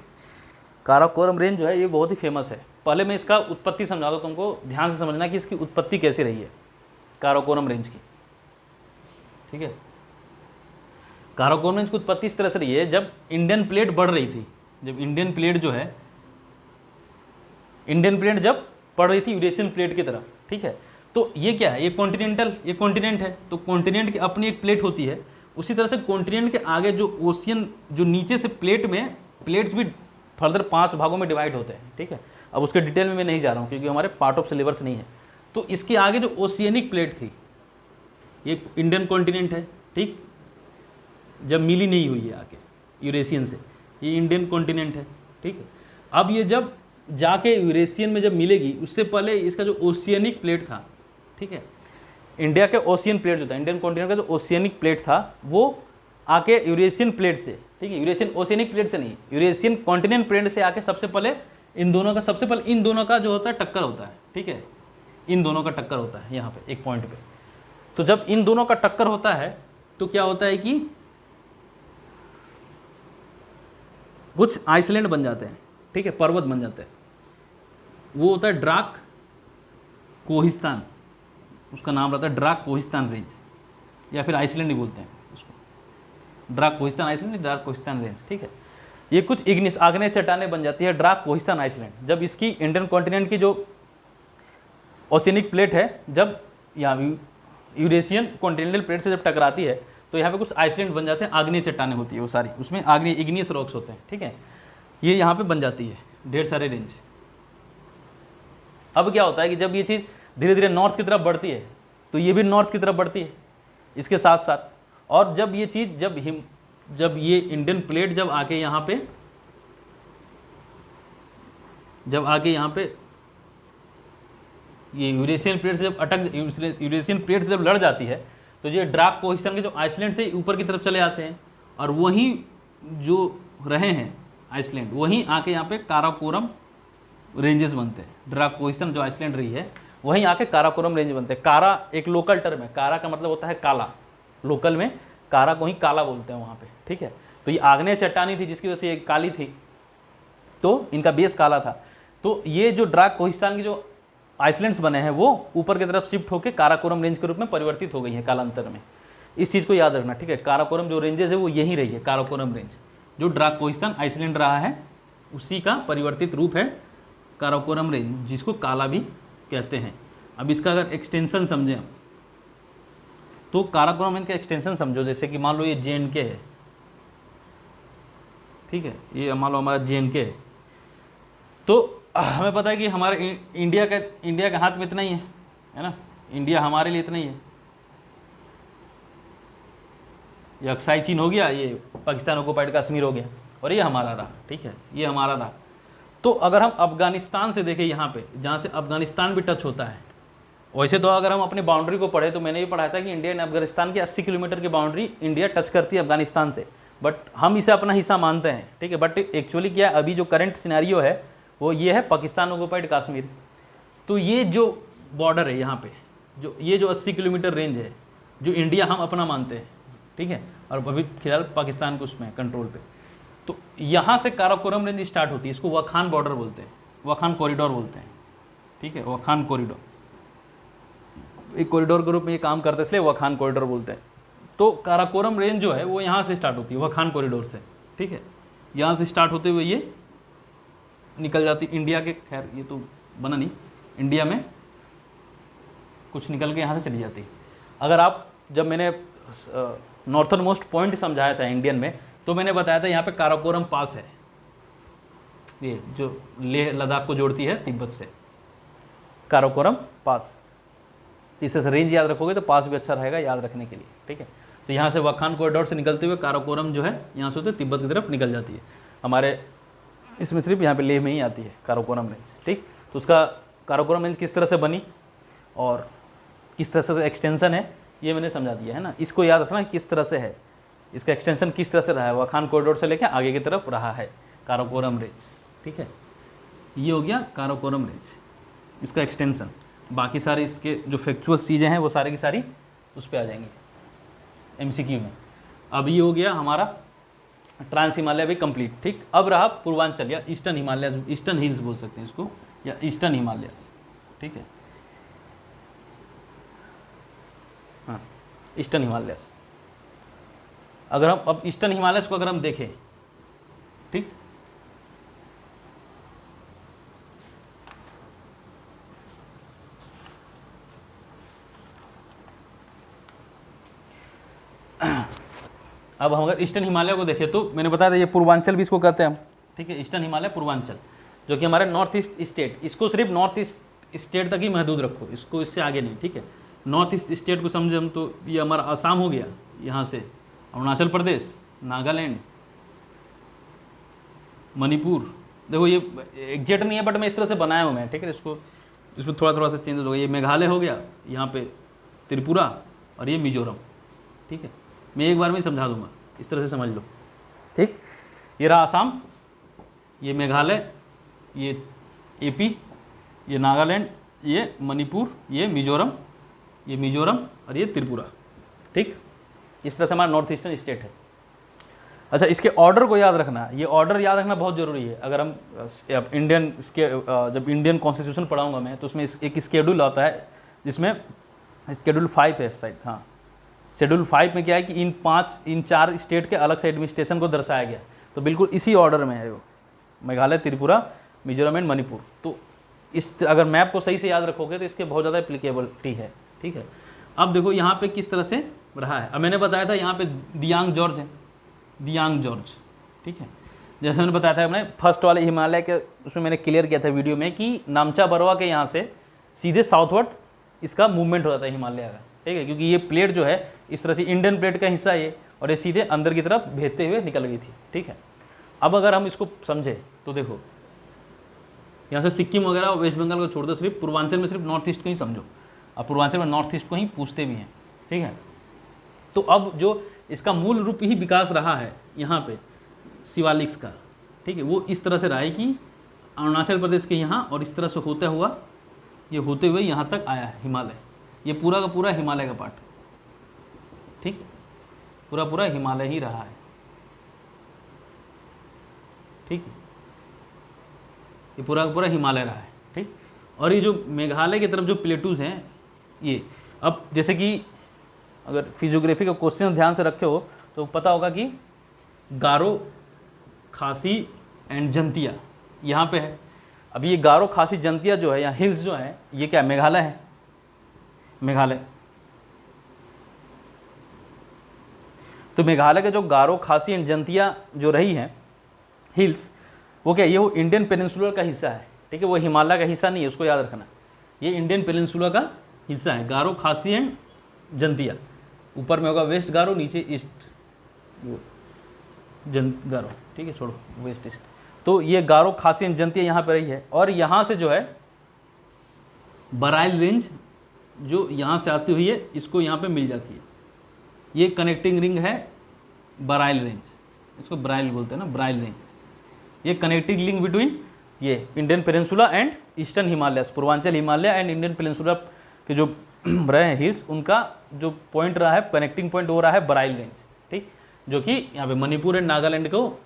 काराकोरम रेंज जो है ये बहुत ही फेमस है। पहले मैं इसका उत्पत्ति समझा दूँ तुमको, ध्यान से समझना कि इसकी उत्पत्ति कैसे रही है काराकोरम रेंज की, ठीक है। काराकोरम रेंज की उत्पत्ति इस तरह से रही है, जब इंडियन प्लेट बढ़ रही थी, जब इंडियन प्लेट जो है, इंडियन प्लेट जब बढ़ रही थी यूरेशियन प्लेट की तरफ, ठीक है। तो ये क्या है, ये कॉन्टिनेंटल, ये कॉन्टिनेंट है, तो कॉन्टिनेंट की अपनी एक प्लेट होती है। उसी तरह से कॉन्टिनेंट के आगे जो ओशियन, जो नीचे से प्लेट में, प्लेट्स भी फर्दर 5 भागों में डिवाइड होते हैं, ठीक है। अब उसके डिटेल में मैं नहीं जा रहा हूँ क्योंकि हमारे पार्ट ऑफ सिलेबस नहीं है। तो इसके आगे जो ओशियनिक प्लेट थी, ये इंडियन कॉन्टिनेंट है, ठीक, जब मिली नहीं हुई है आके यूरेशियन से, ये इंडियन कॉन्टिनेंट है, ठीक है। अब ये जब जाके यूरेशियन में जब मिलेगी, उससे पहले इसका जो ओशियनिक प्लेट था, ठीक है, इंडिया के ओशियन प्लेट जो था, इंडियन कॉन्टिनेंट का जो ओशियनिक प्लेट था, वो आके यूरेशियन प्लेट से, ठीक है, यूरेशियन ओशियनिक प्लेट से नहीं, यूरेशियन कॉन्टिनेंट प्लेट से आके सबसे पहले इन दोनों का जो होता है टक्कर होता है, ठीक है, इन दोनों का टक्कर होता है यहाँ पे एक पॉइंट पे। तो जब इन दोनों का टक्कर होता है तो क्या होता है कि कुछ आइसलैंड बन जाते हैं, ठीक है, पर्वत बन जाते हैं। वो होता है ड्राक कोहिस्तान, उसका नाम रहता है ड्राक कोहिस्तान रेंज, या फिर आइसलैंड ही बोलते हैं उसको, ड्राक कोहिस्तान आइसलैंड, ड्राक कोहिस्तान रेंज, ठीक है। ये कुछ इग्निस आग्नेय चट्टानें बन जाती है ड्राक कोहिस्तान आइसलैंड, जब इसकी इंडियन कॉन्टिनेंट की जो ओशियनिक प्लेट है, जब यहाँ यूरेशियन कॉन्टिनेंटल प्लेट से जब टकराती है, तो यहाँ पे कुछ आइसलैंड बन जाते हैं, आग्नेय चट्टानें होती है वो सारी, उसमें आग्नेय इग्नियस रॉक्स होते हैं, ठीक है। ये यहाँ पे बन जाती है ढेर सारे रेंज। अब क्या होता है कि जब ये चीज़ धीरे धीरे नॉर्थ की तरफ बढ़ती है, तो ये भी नॉर्थ की तरफ बढ़ती है इसके साथ साथ। और जब ये चीज़, जब ये इंडियन प्लेट जब आके यहाँ पे, ये यूरेशियन प्लेट से जब यूरेशियन प्लेट से जब लड़ जाती है, तो ये ड्राक कोहिस्तान के जो आइसलैंड थे ऊपर की तरफ चले आते हैं, और वहीं जो रहे हैं आइसलैंड, वहीं आके यहाँ पे काराकोरम रेंजेस बनते हैं। ड्राक कोहिस्तान जो आइसलैंड रही है, वहीं आके काराकोरम रेंज बनते हैं। कारा एक लोकल टर्म है, कारा का मतलब होता है काला, लोकल में कारा को ही काला बोलते हैं वहाँ पे, ठीक है। तो ये आग्नेय चट्टानी थी जिसकी वजह से ये काली थी, तो इनका बेस काला था। तो ये जो ड्राक कोहिस्तान की जो आइसलैंड्स बने हैं वो ऊपर की तरफ शिफ्ट होकर काराकोरम रेंज के रूप में परिवर्तित हो गई है कालांतर में। इस चीज़ को याद रखना, ठीक है। काराकोरम जो रेंजेस है वो यही रही है, काराकोरम रेंज जो ड्राक कोहिस्तान आइसलैंड रहा है, उसी का परिवर्तित रूप है काराकोरम रेंज, जिसको काला भी कहते हैं। अब इसका अगर एक्सटेंशन समझें हम, तो काराकोरम रेंज का एक्सटेंशन समझो, जैसे कि मान लो ये JNK है, ठीक है, ये मान लो हमारा JNK है, तो हमें पता है कि हमारे इंडिया के हाथ में इतना ही है ना, इंडिया हमारे लिए इतना ही है। ये अक्साई चीन हो गया, ये पाकिस्तान ऑक्युपाइड कश्मीर हो गया, और ये हमारा रहा, ठीक है, ये हमारा रहा। तो अगर हम अफगानिस्तान से देखें यहाँ पे, जहाँ से अफगानिस्तान भी टच होता है, वैसे तो अगर हम अपनी बाउंड्री को पढ़े तो मैंने भी पढ़ा था कि इंडिया एंड अफगानिस्तान की 80 किलोमीटर की बाउंड्री इंडिया टच करती है अफगानिस्तान से, बट हम इसे अपना हिस्सा मानते हैं, ठीक है। बट एक्चुअली क्या अभी जो करंट सिनेरियो है वो ये है पाकिस्तान ऑक्युपाइड कश्मीर। तो ये जो बॉर्डर है यहाँ पे, जो ये जो 80 किलोमीटर रेंज है, जो इंडिया हम अपना मानते हैं, ठीक है, और अभी फिलहाल पाकिस्तान को उसमें कंट्रोल पे, तो यहाँ से काराकोरम रेंज स्टार्ट होती है। इसको वाखान बॉर्डर बोलते हैं, वाखान कॉरिडोर बोलते हैं, ठीक है, वाखान कॉरिडोर, एक कॉरिडोर के रूप में ये काम करते हैं, इसलिए वाखान कॉरिडोर बोलते हैं। तो काराकोरम रेंज जो है वो यहाँ से स्टार्ट होती है, वाखान कॉरिडोर से, ठीक है, यहाँ से स्टार्ट होते हुए ये निकल जाती इंडिया के, खैर ये तो बना नहीं, इंडिया में कुछ निकल के यहाँ से चली जाती। अगर आप, जब मैंने नॉर्थन मोस्ट पॉइंट समझाया था इंडियन में, तो मैंने बताया था यहाँ पे काराकोरम पास है, ये जो लेह लद्दाख को जोड़ती है तिब्बत से, काराकोरम पास। इससे से रेंज याद रखोगे तो पास भी अच्छा रहेगा याद रखने के लिए, ठीक है। तो यहाँ से वाखान कॉरिडोर से निकलते हुए काराकोरम जो है यहाँ से होते तिब्बत की तरफ निकल जाती है। हमारे इसमें सिर्फ यहाँ पे लेह में ही आती है काराकोरम रेंज, ठीक। तो उसका काराकोरम रेंज किस तरह से बनी और किस तरह से एक्सटेंशन है ये मैंने समझा दिया है ना। इसको याद रखना किस तरह से है, इसका एक्सटेंशन किस तरह से रहा है, वाखान कॉरिडोर से लेकर आगे की तरफ रहा है, काराकोरम रेंज, ठीक है। ये हो गया काराकोरम रेंज, इसका एक्सटेंशन। बाकी सारे इसके जो फैक्चुअल चीज़ें हैं वो सारी की सारी उस पर आ जाएंगी एमसीक्यू में। अब ये हो गया हमारा ट्रांस हिमालय भी कंप्लीट, ठीक। अब रहा पूर्वांचल या ईस्टर्न हिमालय, ईस्टर्न हिल्स बोल सकते हैं इसको, या ईस्टर्न हिमालय, ठीक है। हाँ, ईस्टर्न हिमालय। अगर हम अब ईस्टर्न हिमालय को अगर हम देखें, ठीक, अब हम अगर ईस्टर्न हिमालय को देखें तो मैंने बताया था ये पूर्वांचल भी इसको कहते हैं हम, ठीक है। ईस्टर्न हिमालय पूर्वांचल जो कि हमारे नॉर्थ ईस्ट स्टेट, इसको सिर्फ नॉर्थ ईस्ट स्टेट तक ही महदूद रखो, इसको इससे आगे नहीं, ठीक है। नॉर्थ ईस्ट स्टेट को समझे हम तो ये हमारा आसाम हो गया, यहाँ से अरुणाचल प्रदेश, नागालैंड, मणिपुर। देखो ये एग्जैक्ट नहीं है बट मैं इस तरह से बनाया हूँ मैं, ठीक है। इसको इसमें थोड़ा थोड़ा सा चेंजेस हो गया। ये मेघालय हो गया, यहाँ पे त्रिपुरा और ये मिजोरम, ठीक है। मैं एक बार में समझा दूंगा, इस तरह से समझ लो, ठीक। ये रहा आसाम, ये मेघालय, ये एपी, ये नागालैंड, ये मणिपुर, ये मिजोरम और ये त्रिपुरा, ठीक। इस तरह से हमारा नॉर्थ ईस्टर्न स्टेट है। अच्छा, इसके ऑर्डर को याद रखना, ये ऑर्डर याद रखना बहुत ज़रूरी है। अगर हम जब इंडियन कॉन्स्टिट्यूशन पढ़ाऊंगा मैं तो उसमें एक शेड्यूल आता है जिसमें शेड्यूल 5 है साइड, हाँ। शेड्यूल 5 में क्या है कि इन 4 स्टेट के अलग से एडमिनिस्ट्रेशन को दर्शाया गया, तो बिल्कुल इसी ऑर्डर में है वो, मेघालय, त्रिपुरा, मिजोरम एंड मणिपुर। तो इस अगर मैप को सही से याद रखोगे तो इसके बहुत ज़्यादा एप्लीकेबिलिटी है, ठीक है। अब देखो यहाँ पे किस तरह से रहा है। अब मैंने बताया था यहाँ पे दियांग जॉर्ज है, दियांग जॉर्ज, ठीक है। जैसे मैंने बताया था, मैंने फर्स्ट वाले हिमालय के उसमें मैंने क्लियर किया था वीडियो में कि नामचा बरवा के यहाँ से सीधे साउथवर्ड इसका मूवमेंट होता है हिमालय का, ठीक है। क्योंकि ये प्लेट जो है इस तरह से इंडियन प्लेट का हिस्सा है और ये सीधे अंदर की तरफ भेजते हुए निकल गई थी, ठीक है। अब अगर हम इसको समझे तो देखो यहाँ से सिक्किम वगैरह वेस्ट बंगाल को छोड़ दो, सिर्फ पूर्वांचल में सिर्फ नॉर्थ ईस्ट को ही समझो। अब पूर्वांचल में नॉर्थ ईस्ट को ही पूछते भी हैं, ठीक है। तो अब जो इसका मूल रूप ही विकास रहा है यहाँ पे शिवालिक्स का, ठीक है, वो इस तरह से रहा है कि अरुणाचल प्रदेश के यहाँ और इस तरह से होता हुआ ये होते हुए यहाँ तक आया है हिमालय। ये पूरा का पूरा हिमालय का पार्ट, ठीक, पूरा पूरा हिमालय ही रहा है, ठीक। ये पूरा का पूरा हिमालय रहा है, ठीक। और ये जो मेघालय की तरफ जो प्लेटूज हैं ये, अब जैसे कि अगर फिजियोग्राफी का क्वेश्चन ध्यान से रखे हो तो पता होगा कि गारो, खासी एंड जंतिया यहाँ पे है। अब ये गारो, खासी, जंतिया जो है यहाँ हिल्स जो है ये क्या है, मेघालय है, मेघालय। तो मेघालय के जो गारो, खासी एंड जंतिया जो रही हैं हिल्स, वो क्या, ये वो इंडियन पेनिनसुलर का हिस्सा है, ठीक है। वो हिमालय का हिस्सा नहीं है, उसको याद रखना। ये इंडियन पेनिनसुलर का हिस्सा है, गारो, खासी एंड जंतिया। ऊपर में होगा वेस्ट गारो, नीचे ईस्ट गारो, ठीक है, छोड़ो वेस्ट ईस्ट। तो ये गारो, खासी एंड जंतिया यहाँ पर रही है। और यहाँ से जो है बराइल रेंज जो यहाँ से आती हुई है इसको यहाँ पे मिल जाती है। ये कनेक्टिंग रिंग है बराइल रेंज, इसको बराइल बोलते हैं ना, बराइल रेंज। ये कनेक्टिंग लिंक बिटवीन ये Indian peninsula and eastern Himalaya, Purvanchal Himalaya and Indian peninsula के जो रहे हैं हिल्स, उनका जो पॉइंट रहा है, कनेक्टिंग पॉइंट हो रहा है बराइल रेंज, ठीक, जो कि यहाँ पे मणिपुर एंड नागालैंड को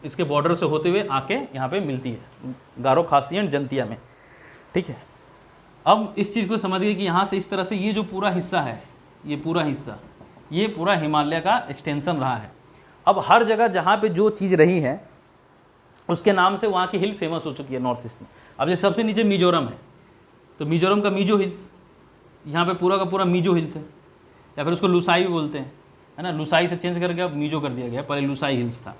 इसके बॉर्डर से होते हुए आके यहाँ पे मिलती है गारो, खासी एंड जंतिया में, ठीक है। अब इस चीज़ को समझ गए कि यहाँ से इस तरह से ये जो पूरा हिस्सा है, ये पूरा हिस्सा, ये पूरा हिमालय का एक्सटेंशन रहा है। अब हर जगह जहाँ पे जो चीज़ रही है उसके नाम से वहाँ की हिल फेमस हो चुकी है नॉर्थ ईस्ट में। अब जैसे सबसे नीचे मिजोरम है, तो मिजोरम का मीजो हिल्स, यहाँ पे पूरा का पूरा मीजो हिल्स है, या फिर उसको लुसाई भी बोलते हैं, है ना। लुसाई से चेंज करके अब मीजो कर दिया गया, पहले लुसाई हिल्स था,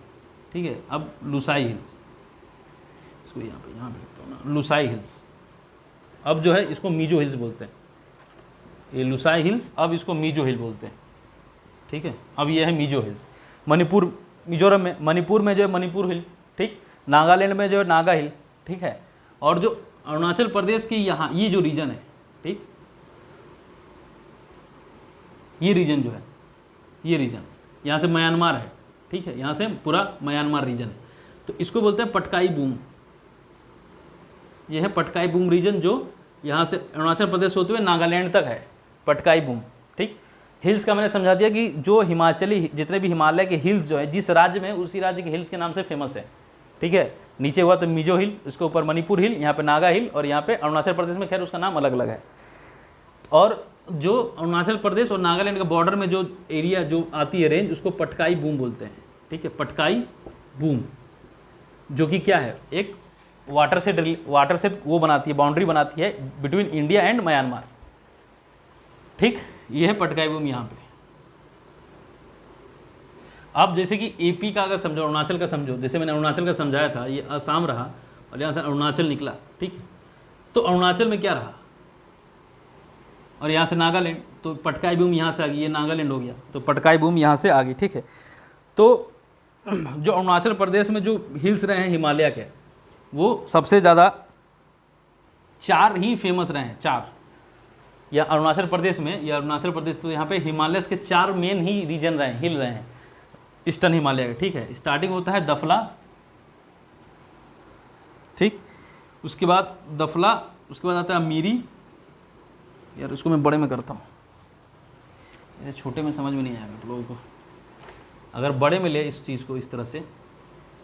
ठीक है, अब लुसाई हिल्स, इसको यहाँ पे लिखता हूँ ना, लुसाई हिल्स। अब जो है इसको मीजो हिल्स बोलते हैं, ये लुसाई हिल्स, अब इसको मीजो हिल बोलते हैं, ठीक है। अब ये है मीजो हिल्स। मणिपुर, मिजोरम में, मणिपुर में जो है मणिपुर हिल, ठीक, नागालैंड में जो है नागा हिल, ठीक है। और जो अरुणाचल प्रदेश की यहाँ ये जो रीजन है, ठीक, ये रीजन जो है, ये रीजन यहाँ से म्यांमार है, ठीक है, यहाँ से पूरा म्यांमार रीजन है। तो इसको बोलते हैं पटकाई बूम। ये है पटकाई बूम रीजन, जो यहाँ से अरुणाचल प्रदेश होते हुए नागालैंड तक है, पटकाई बूम। ठीक, हिल्स का मैंने समझा दिया कि जो हिमाचली जितने भी हिमालय के हिल्स जो है जिस राज्य में, उसी राज्य के हिल्स के नाम से फेमस है। ठीक है, नीचे हुआ तो मिजो हिल, उसके ऊपर मणिपुर हिल, यहाँ पे नागा हिल, और यहाँ पे अरुणाचल प्रदेश में खैर उसका नाम अलग अलग है। और जो अरुणाचल प्रदेश और नागालैंड के बॉर्डर में जो एरिया जो आती है रेंज, उसको पटकाई बूम बोलते हैं। ठीक है, पटकाई बूम, जो कि क्या है, एक वाटर से वो बनाती है, बाउंड्री बनाती है बिटवीन इंडिया एंड म्यांमार। ठीक, ये है पटकाई बूम यहाँ पे। अब जैसे कि एपी का अगर समझो, अरुणाचल का समझो, जैसे मैंने अरुणाचल का समझाया था, ये असम रहा और यहाँ से अरुणाचल निकला। ठीक, तो अरुणाचल में क्या रहा, और यहाँ से नागालैंड, तो पटकाई बूम यहाँ से आ गई, ये नागालैंड हो गया, तो पटकाई बूम यहाँ से आ गई। ठीक है, तो जो अरुणाचल प्रदेश में जो हिल्स रहे हैं हिमालय के, वो सबसे ज़्यादा 4 ही फेमस रहे हैं, 4। या अरुणाचल प्रदेश में, या अरुणाचल प्रदेश, तो यहाँ पे हिमालय के 4 मेन ही रीजन रहे हैं, हिल रहे हैं ईस्टर्न हिमालय के। ठीक है, स्टार्टिंग होता है दफला। ठीक, उसके बाद दफला, उसके बाद आता है मीरी। यार उसको मैं बड़े में करता हूँ, ये छोटे में समझ में नहीं आएगा तो लोगों को। अगर बड़े में ले इस चीज़ को इस तरह से,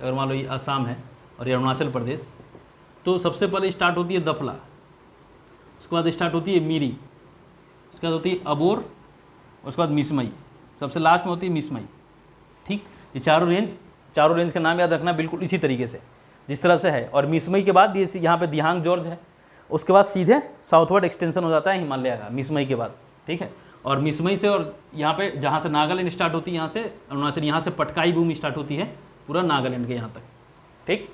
अगर मान लो ये असम है और ये अरुणाचल प्रदेश, तो सबसे पहले स्टार्ट होती है दफला, उसके बाद स्टार्ट होती है मीरी, उसके बाद होती है अबोर, उसके बाद मिसमई, सबसे लास्ट में होती है मिसमई। ठीक, ये चारों रेंज का नाम याद रखना बिल्कुल इसी तरीके से जिस तरह से है। और मिसमई के बाद ये यहाँ पे दिहांग जॉर्ज है, उसके बाद सीधे साउथवर्ड एक्सटेंशन हो जाता है हिमालय का मिसमई के बाद। ठीक है, और मिसमई से, और यहाँ पे जहाँ से नागालैंड स्टार्ट होती है, यहाँ से अरुणाचल, यहाँ से पटकाई बूम स्टार्ट होती है पूरा नागालैंड के यहाँ तक। ठीक,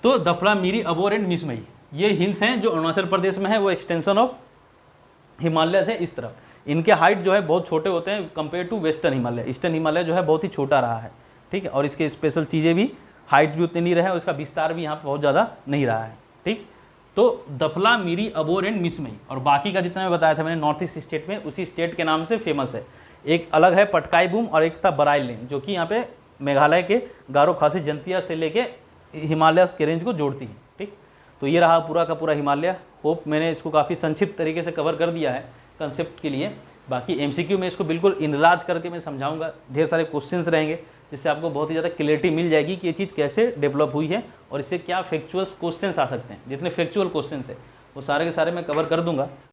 तो दफला, मीरी, अबोर एंड मिसमई, ये हिल्स हैं जो अरुणाचल प्रदेश में है, वो एक्सटेंशन ऑफ हिमालय से इस तरफ। इनके हाइट जो है बहुत छोटे होते हैं compare to western Himalaya. Eastern Himalaya जो है बहुत ही छोटा रहा है। ठीक है, और इसके स्पेशल चीज़ें भी, हाइट्स भी उतनी नहीं रहे, और इसका विस्तार भी यहाँ पर बहुत ज़्यादा नहीं रहा है। ठीक, तो दफला, मीरी, अबोर एंड मिसमई, और बाकी का जितना मैं बताया था मैंने नॉर्थ ईस्ट स्टेट में, उसी स्टेट के नाम से फेमस है। एक अलग है पटकाई बूम, और एक था बराइल लेन, जो कि यहाँ पे मेघालय के गारो खासी जनतिया से लेके हिमालय के रेंज को जोड़ती है। ठीक, तो ये रहा पूरा का पूरा हिमालय। होप मैंने इसको काफ़ी संक्षिप्त तरीके से कवर कर दिया है कंसेप्ट के लिए। बाकी एमसीक्यू में इसको बिल्कुल इनराज करके मैं समझाऊंगा, ढेर सारे क्वेश्चंस रहेंगे, जिससे आपको बहुत ही ज़्यादा क्लियरिटी मिल जाएगी कि ये चीज़ कैसे डेवलप हुई है और इससे क्या फैक्चुअल क्वेश्चंस आ सकते हैं। जितने फैक्चुअल क्वेश्चंस है वो सारे के सारे मैं कवर कर दूंगा।